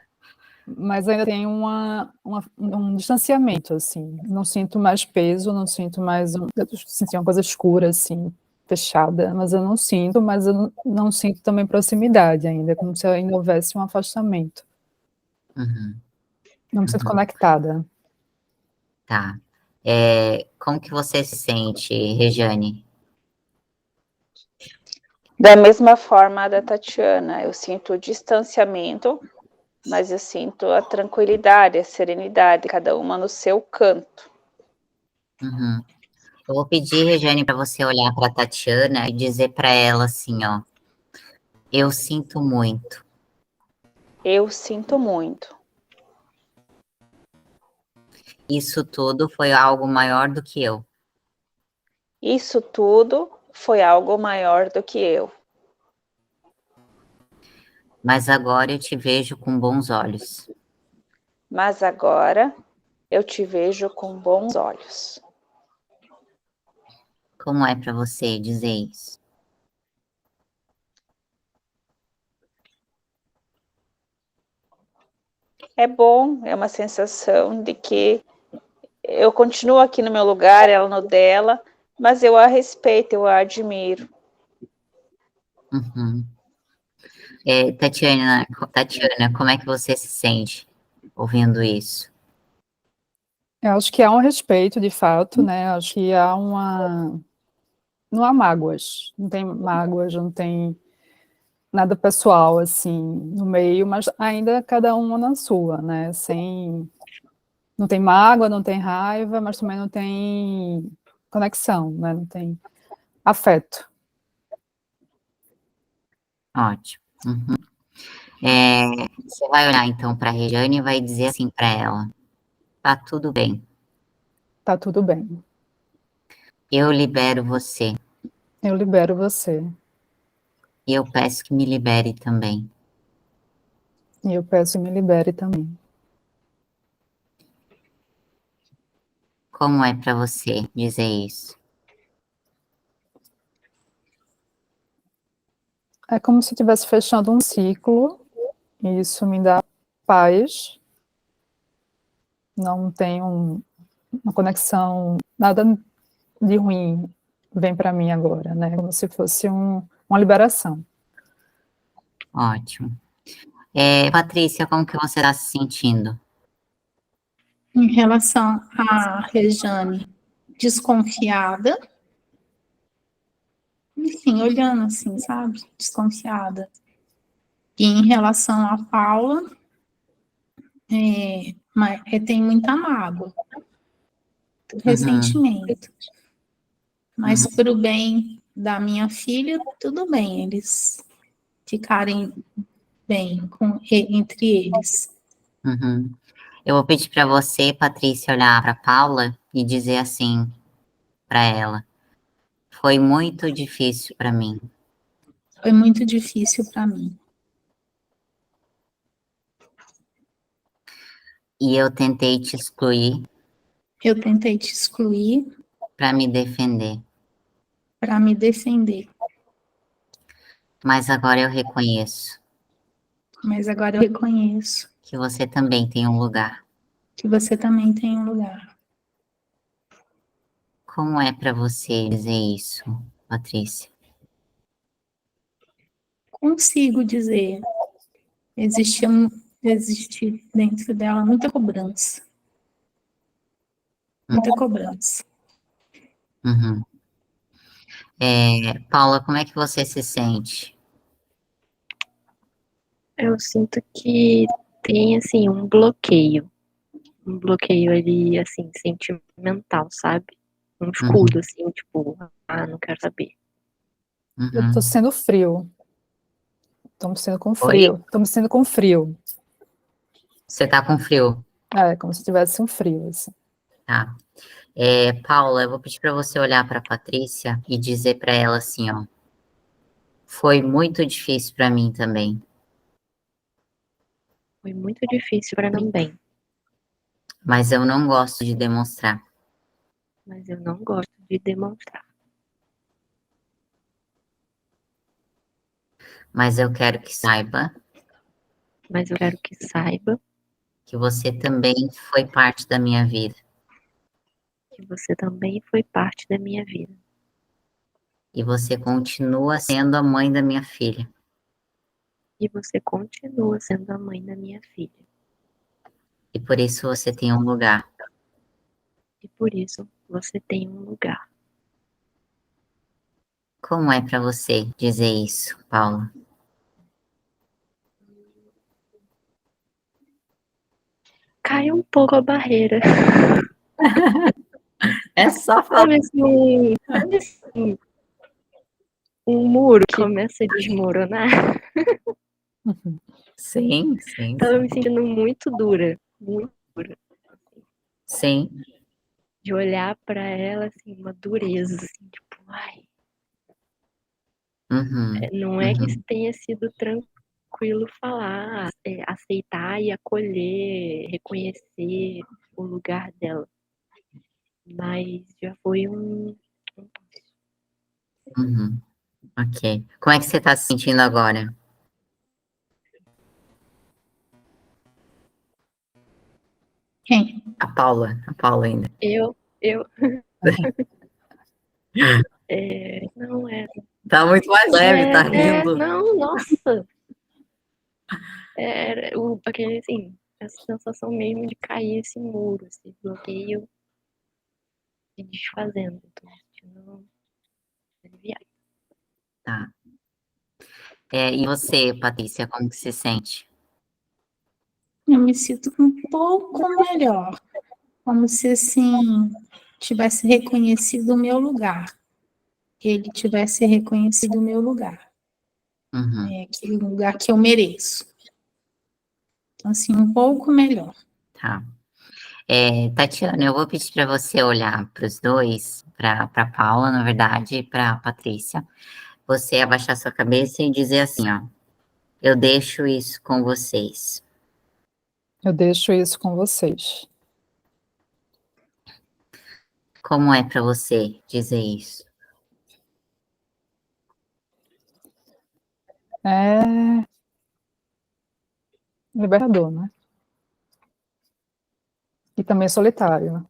Mas ainda tem um distanciamento, assim. Não sinto mais peso, não sinto mais... Eu sentia uma coisa escura, assim, fechada, mas eu não sinto, mas eu não sinto também proximidade ainda, como se ainda houvesse um afastamento. uhum. Não me sinto conectada. Tá. Como que você se sente, Rejane? Da mesma forma da Tatiana, eu sinto o distanciamento, mas eu sinto a tranquilidade, a serenidade, cada uma no seu canto. Uhum. Eu vou pedir, Rejane, para você olhar para a Tatiana e dizer para ela assim, ó, eu sinto muito. Eu sinto muito. Isso tudo foi algo maior do que eu. Isso tudo foi algo maior do que eu. Mas agora eu te vejo com bons olhos. Mas agora eu te vejo com bons olhos. Como é para você dizer isso? É bom, é uma sensação de que eu continuo aqui no meu lugar, ela no dela, mas eu a respeito, eu a admiro. Uhum. Tatiana, como é que você se sente ouvindo isso? Eu acho que há um respeito, de fato, né? Acho que há uma... Não há mágoas, não tem mágoas, não tem nada pessoal, assim, no meio, mas ainda cada uma na sua, né? Sem... Não tem mágoa, não tem raiva, mas também não tem conexão, né? Não tem afeto. Ótimo. Uhum. Você vai olhar então para a Rejane e vai dizer assim para ela: tá tudo bem. Tá tudo bem. Eu libero você. Eu libero você. E eu peço que me libere também. E eu peço que me libere também. Como é para você dizer isso? É como se estivesse fechando um ciclo, e isso me dá paz. Não tem uma conexão, nada de ruim vem para mim agora, né? Como se fosse uma liberação. Ótimo. Patrícia, como que você está se sentindo? Em relação à Rejane, desconfiada, enfim, olhando assim, sabe? Desconfiada. E em relação à Paula, tem muita mágoa, ressentimento. Mas para o bem da minha filha, tudo bem, eles ficarem bem entre eles. Uhum. Eu vou pedir para você, Patrícia, olhar para Paula e dizer assim para ela: foi muito difícil para mim. Foi muito difícil para mim. E eu tentei te excluir Eu tentei te excluir para me defender. para me defender. Mas agora eu reconheço Mas agora eu reconheço que você também tem um lugar. que você também tem um lugar. Como é para você dizer isso, Patrícia? Consigo dizer, existe dentro dela muita cobrança. Muita cobrança. Uhum. Paula, como é que você se sente? Eu sinto que tem, assim, um bloqueio ali, assim, sentimental, sabe? Um escudo, assim, tipo, não quero saber. Eu tô Uhum. sendo frio. Tô me sentindo com Oi? frio. Tô me sentindo com frio. Você tá com frio? É, como se tivesse um frio, assim. Tá. Paula, eu vou pedir para você olhar para Patrícia e dizer para ela assim, ó. Foi muito difícil para mim também, Foi muito difícil pra mim também, mas eu não gosto de demonstrar. mas eu não gosto de demonstrar. Mas eu quero que saiba Mas eu quero que saiba que você também foi parte da minha vida. que você também foi parte da minha vida. E você continua sendo a mãe da minha filha. E você continua sendo a mãe da minha filha. E por isso você tem um lugar. E por isso você tem um lugar. Como é para você dizer isso, Paula? Cai um pouco a barreira. É só falar. Sabe assim, um muro que começa a desmoronar. Sim, sim, Tava me sentindo muito dura. Muito dura. sim. De olhar pra ela, assim, uma dureza, assim, tipo, ai. Uhum, Não é que uhum. tenha sido tranquilo falar, aceitar e acolher, reconhecer o lugar dela. Mas já foi Uhum. Ok. Como é que você está se sentindo agora? Quem? A Paula ainda. eu, não é, Tá muito mais leve, tá rindo. não, nossa, era aquele, assim, essa sensação mesmo de cair esse muro, esse bloqueio se desfazendo, tô me sentindo aliviada. Tá. E você, Patrícia, como que se sente? Eu me sinto um pouco melhor. Como se, assim, tivesse reconhecido o meu lugar. Ele tivesse reconhecido o meu lugar. Uhum. É aquele lugar que eu mereço. Então, assim, um pouco melhor. Tá. Tatiana, eu vou pedir para você olhar para os dois, para Paula, na verdade, e para Patrícia. Você abaixar sua cabeça e dizer assim, ó. Eu deixo isso com vocês. Eu deixo isso com vocês. Como é para você dizer isso? É libertador, né? E também solitário, né?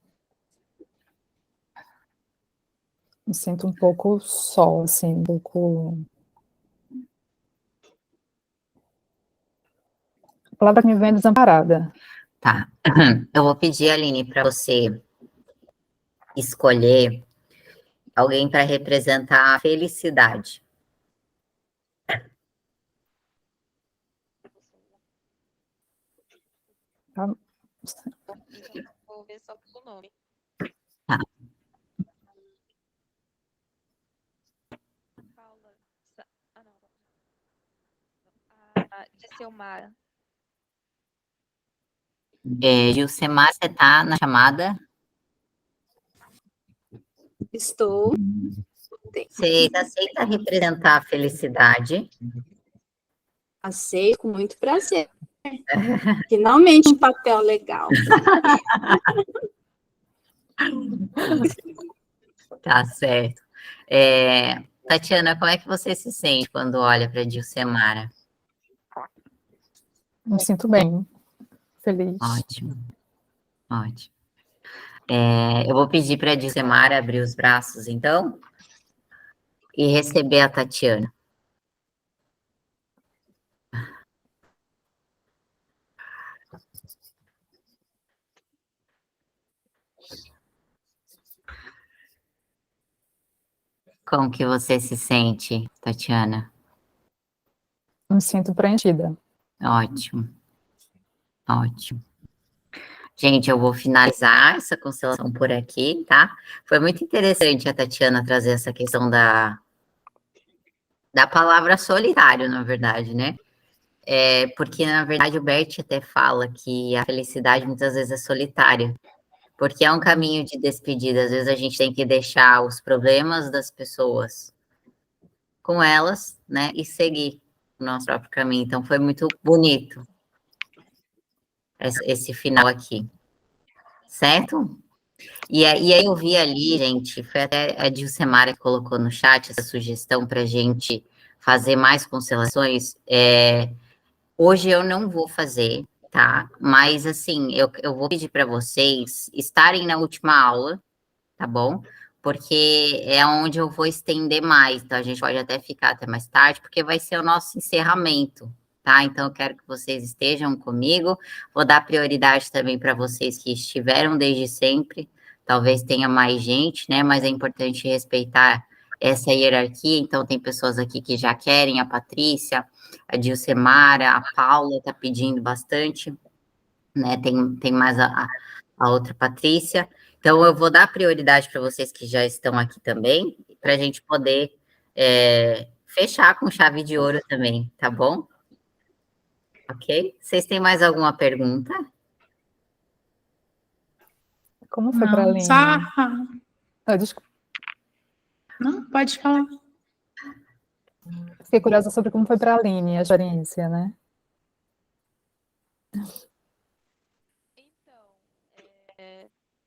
Me sinto um pouco só, assim, um pouco... A palavra que me vem é desamparada. Tá. Eu vou pedir, Aline, para você escolher alguém para representar a felicidade. Tá? Vou ver só pelo nome. Tá. Paula. Não. De Selmara. Gilcemar, você tá na chamada? Estou. Você aceita representar a felicidade? Aceito com muito prazer. Finalmente um papel legal. Tá certo. Tatiana, como é que você se sente quando olha para Gilcemara? Me sinto bem, feliz. Ótimo, ótimo. Eu vou pedir para a Dilcemara abrir os braços, então, e receber a Tatiana. Como que você se sente, Tatiana? Me sinto preenchida. Ótimo, ótimo. Gente, eu vou finalizar essa constelação por aqui, tá? Foi muito interessante a Tatiana trazer essa questão da palavra solitário, na verdade, né? Porque, na verdade, o Bert até fala que a felicidade muitas vezes é solitária, porque é um caminho de despedida. Às vezes a gente tem que deixar os problemas das pessoas com elas, né? E seguir o nosso próprio caminho. Então, foi muito bonito esse final aqui, certo? E aí eu vi ali, gente, foi até a Dilcemara que colocou no chat essa sugestão para a gente fazer mais constelações. Hoje eu não vou fazer, tá? Mas, assim, eu vou pedir para vocês estarem na última aula, tá bom? Porque é onde eu vou estender mais, então a gente pode até ficar até mais tarde, porque vai ser o nosso encerramento, tá? Então eu quero que vocês estejam comigo, vou dar prioridade também para vocês que estiveram desde sempre, talvez tenha mais gente, né? Mas é importante respeitar essa hierarquia, então tem pessoas aqui que já querem, a Patrícia, a Dilcemara, a Paula está pedindo bastante, né? Tem mais a outra Patrícia. Então, eu vou dar prioridade para vocês que já estão aqui também, para a gente poder fechar com chave de ouro também, tá bom? Ok? Vocês têm mais alguma pergunta? Como foi para a Aline? Desculpa. Não, pode falar. Fiquei curiosa sobre como foi para a Aline a experiência, né? Então,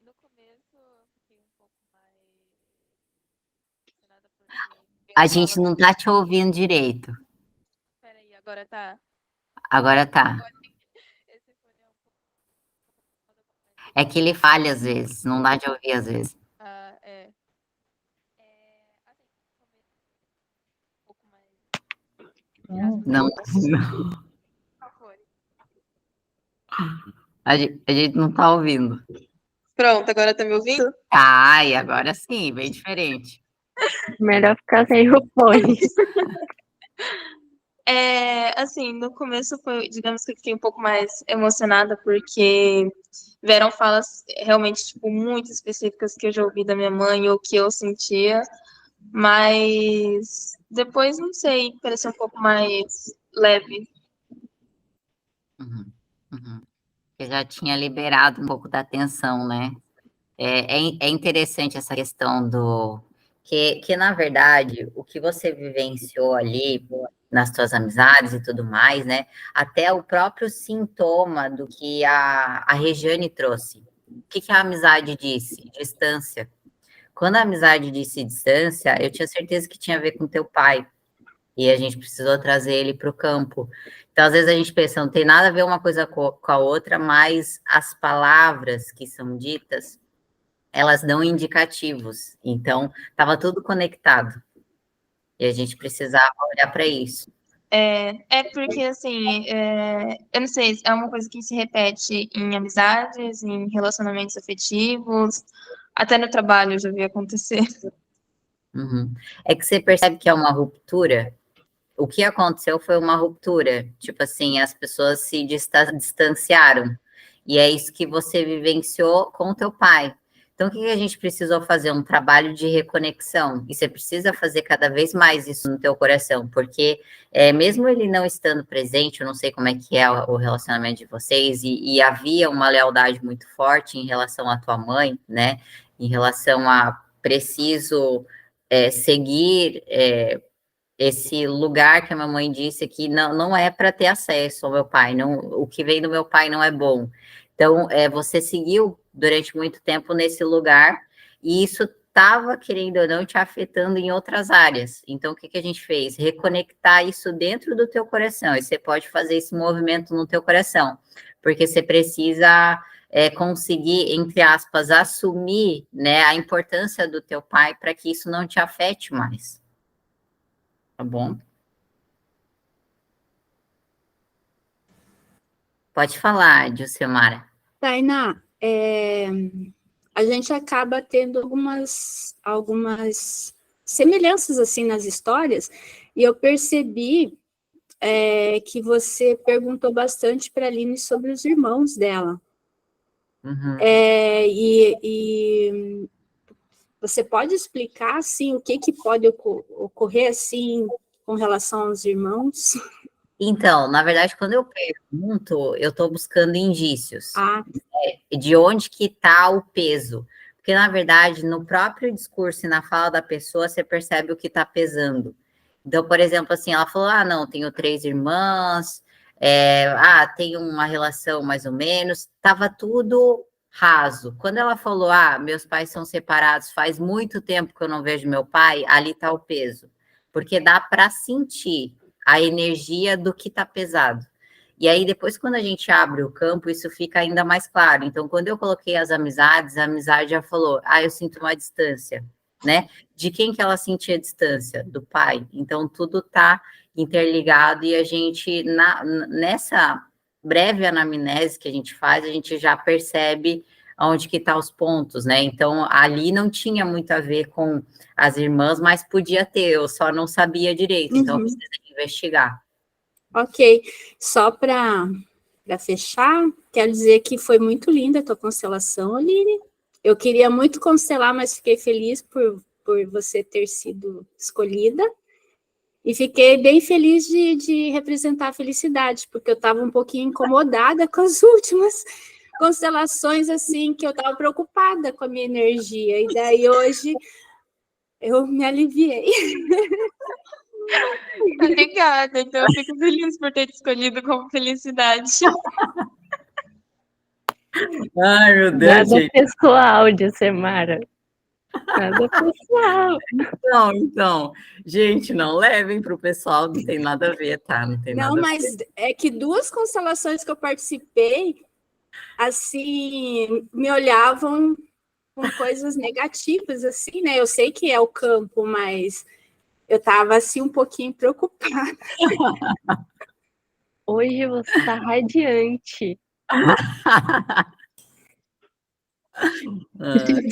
no começo eu fiquei um pouco mais emocionada porque A gente não está te ouvindo direito. Peraí, agora tá? Agora tá. Esse fone é um pouco... É que ele falha às vezes, não dá de ouvir às vezes. Ah, assim, no começo um pouco mais... Não. A gente não está ouvindo. Pronto, agora tá me ouvindo? Ai, agora sim, bem diferente. Melhor ficar sem o fone. Assim, no começo foi, digamos que eu fiquei um pouco mais emocionada, porque vieram falas realmente, tipo, muito específicas que eu já ouvi da minha mãe, ou que eu sentia, mas depois, não sei, pareceu um pouco mais leve. Eu já tinha liberado um pouco da atenção, né? É interessante essa questão que, na verdade, o que você vivenciou ali nas suas amizades e tudo mais, né? Até o próprio sintoma do que a Regiane trouxe. O que a amizade disse? Distância. Quando a amizade disse distância, eu tinha certeza que tinha a ver com teu pai. E a gente precisou trazer ele para o campo. Então, às vezes a gente pensa, não tem nada a ver uma coisa com a outra, mas as palavras que são ditas, elas dão indicativos. Então, estava tudo conectado. E a gente precisava olhar para isso. Porque, assim, eu não sei, é uma coisa que se repete em amizades, em relacionamentos afetivos, até no trabalho eu já vi acontecer. É que você percebe que é uma ruptura. O que aconteceu foi uma ruptura. Tipo assim, as pessoas se distanciaram. E é isso que você vivenciou com o teu pai. Então, o que a gente precisou fazer? Um trabalho de reconexão. E você precisa fazer cada vez mais isso no teu coração, porque mesmo ele não estando presente, eu não sei como é que é o relacionamento de vocês, e havia uma lealdade muito forte em relação à tua mãe, né? Em relação a preciso seguir esse lugar que a mamãe disse que não é para ter acesso ao meu pai, não, o que vem do meu pai não é bom. Então, você seguiu durante muito tempo nesse lugar, e isso estava, querendo ou não, te afetando em outras áreas. Então, o que a gente fez? Reconectar isso dentro do teu coração, e você pode fazer esse movimento no teu coração, porque você precisa conseguir, entre aspas, assumir, né, a importância do teu pai para que isso não te afete mais. Tá bom? Pode falar, Dilcemara. Tainá, a gente acaba tendo algumas semelhanças assim nas histórias, e eu percebi que você perguntou bastante para a Aline sobre os irmãos dela. Uhum. E você pode explicar assim, o que pode ocorrer assim com relação aos irmãos? Então, na verdade, quando eu pergunto, eu estou buscando indícios de onde que está o peso. Porque, na verdade, no próprio discurso e na fala da pessoa, você percebe o que está pesando. Então, por exemplo, assim, ela falou, não, tenho 3 irmãs, tenho uma relação mais ou menos, estava tudo raso. Quando ela falou, meus pais são separados, faz muito tempo que eu não vejo meu pai, ali está o peso. Porque dá para sentir a energia do que está pesado. E aí, depois, quando a gente abre o campo, isso fica ainda mais claro. Então, quando eu coloquei as amizades, a amizade já falou, eu sinto uma distância, né? De quem que ela sentia distância? Do pai. Então, tudo está interligado e a gente, nessa breve anamnese que a gente faz, a gente já percebe onde que tá os pontos, né? Então, ali não tinha muito a ver com as irmãs, mas podia ter, eu só não sabia direito, então eu preciso investigar. Ok, só para fechar, quero dizer que foi muito linda a tua constelação, Aline. Eu queria muito constelar, mas fiquei feliz por você ter sido escolhida. E fiquei bem feliz de representar a felicidade, porque eu estava um pouquinho incomodada com as últimas constelações, assim, que eu estava preocupada com a minha energia. E daí hoje eu me aliviei. Obrigada, então eu fico feliz por ter te escolhido como felicidade. Ai, meu Deus, Nada gente. pessoal, Dilcemara. Nada pessoal. Então, gente, não levem para o pessoal, não tem nada a ver, tá? Não tem nada a ver. Mas é que 2 constelações que eu participei, assim, me olhavam com coisas negativas, assim, né? Eu sei que é o campo, mas eu estava, assim, um pouquinho preocupada. Hoje você está radiante.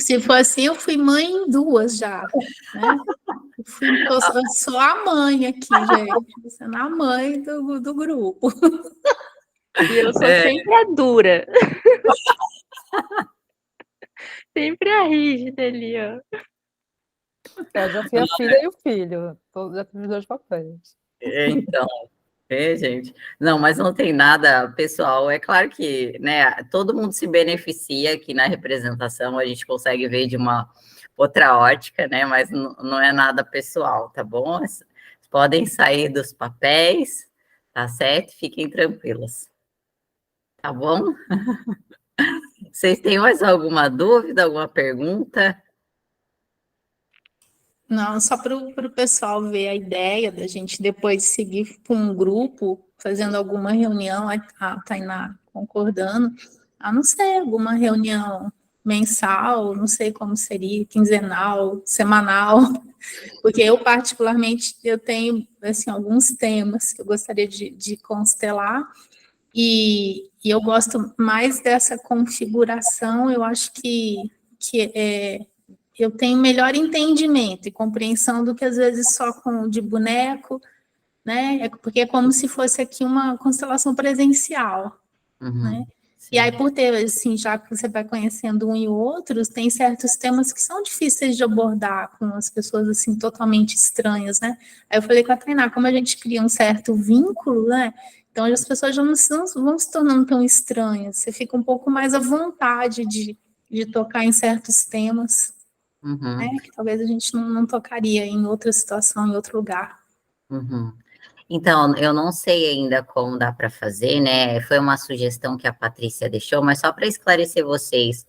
Se for assim, eu fui mãe em 2 já, né? Eu sou a mãe aqui, gente. Sendo a mãe do grupo. E eu sou sempre a dura. Sempre a rígida ali, ó. Eu já fui a filha e o filho. Já tive os 2 papéis. Então, gente. Não, mas não tem nada pessoal. É claro que, né, todo mundo se beneficia aqui na representação, a gente consegue ver de uma outra ótica, né, mas não é nada pessoal, tá bom? Vocês podem sair dos papéis, tá certo? Fiquem tranquilas. Tá bom? Vocês têm mais alguma dúvida, alguma pergunta? Não, só para o pessoal ver a ideia da gente depois seguir com um grupo, fazendo alguma reunião, a Tainá concordando, a não ser alguma reunião mensal, não sei como seria, quinzenal, semanal, porque eu particularmente eu tenho assim, alguns temas que eu gostaria de constelar, e eu gosto mais dessa configuração, eu acho que eu tenho melhor entendimento e compreensão do que às vezes só com de boneco, né? Porque é como se fosse aqui uma constelação presencial, né? E aí, por ter, assim, já que você vai conhecendo um e o outro, tem certos temas que são difíceis de abordar com as pessoas, assim, totalmente estranhas, né? Aí eu falei com a Tainá, como a gente cria um certo vínculo, né? Então, as pessoas já não vão se tornando tão estranhas, você fica um pouco mais à vontade de tocar em certos temas, né? Que talvez a gente não tocaria em outra situação, em outro lugar. Então, eu não sei ainda como dá para fazer, né? Foi uma sugestão que a Patrícia deixou, mas só para esclarecer vocês,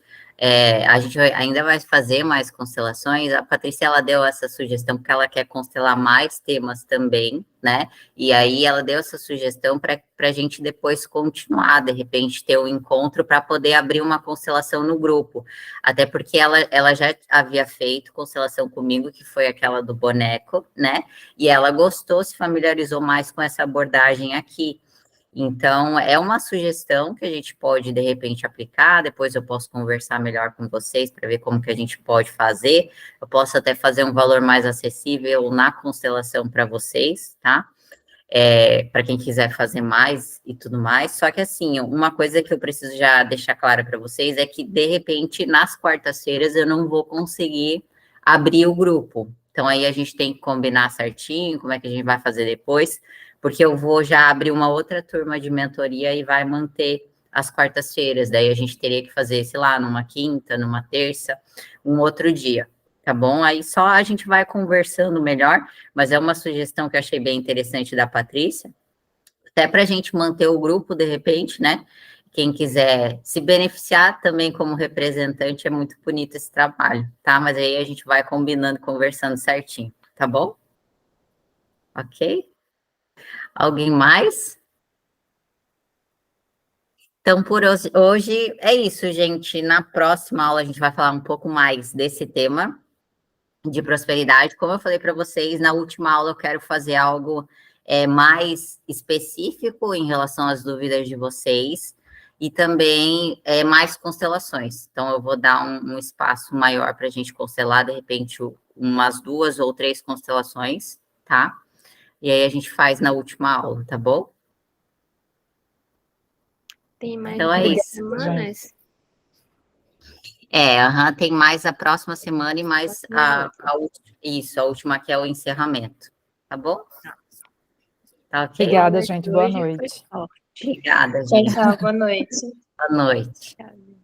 A gente ainda vai fazer mais constelações. A Patrícia, ela deu essa sugestão porque ela quer constelar mais temas também, né? E aí ela deu essa sugestão para a gente depois continuar, de repente, ter um encontro para poder abrir uma constelação no grupo. Até porque ela já havia feito constelação comigo, que foi aquela do boneco, né? E ela gostou, se familiarizou mais com essa abordagem aqui. Então, é uma sugestão que a gente pode, de repente, aplicar, depois eu posso conversar melhor com vocês para ver como que a gente pode fazer. Eu posso até fazer um valor mais acessível na constelação para vocês, tá? Para quem quiser fazer mais e tudo mais. Só que, assim, uma coisa que eu preciso já deixar clara para vocês é que, de repente, nas quartas-feiras eu não vou conseguir abrir o grupo. Então, aí a gente tem que combinar certinho como é que a gente vai fazer depois, porque eu vou já abrir uma outra turma de mentoria e vai manter as quartas-feiras. Daí a gente teria que fazer, sei lá, numa quinta, numa terça, um outro dia, tá bom? Aí só a gente vai conversando melhor, mas é uma sugestão que eu achei bem interessante da Patrícia, até para a gente manter o grupo, de repente, né? Quem quiser se beneficiar também como representante, é muito bonito esse trabalho, tá? Mas aí a gente vai combinando, conversando certinho, tá bom? Ok? Alguém mais? Então, por hoje é isso, gente. Na próxima aula, a gente vai falar um pouco mais desse tema de prosperidade. Como eu falei para vocês, na última aula eu quero fazer algo mais específico em relação às dúvidas de vocês e também mais constelações. Então, eu vou dar um espaço maior para a gente constelar, de repente, umas 2 ou 3 constelações, tá? E aí a gente faz na última aula, tá bom? Tem mais Então é 2 isso. semanas? Tem mais a próxima semana e mais a última que é o encerramento, tá bom? Tá ok? Obrigada, gente. Boa Hoje foi noite. forte. Obrigada, Tchau, gente. tchau, boa noite. Boa noite. Tchau.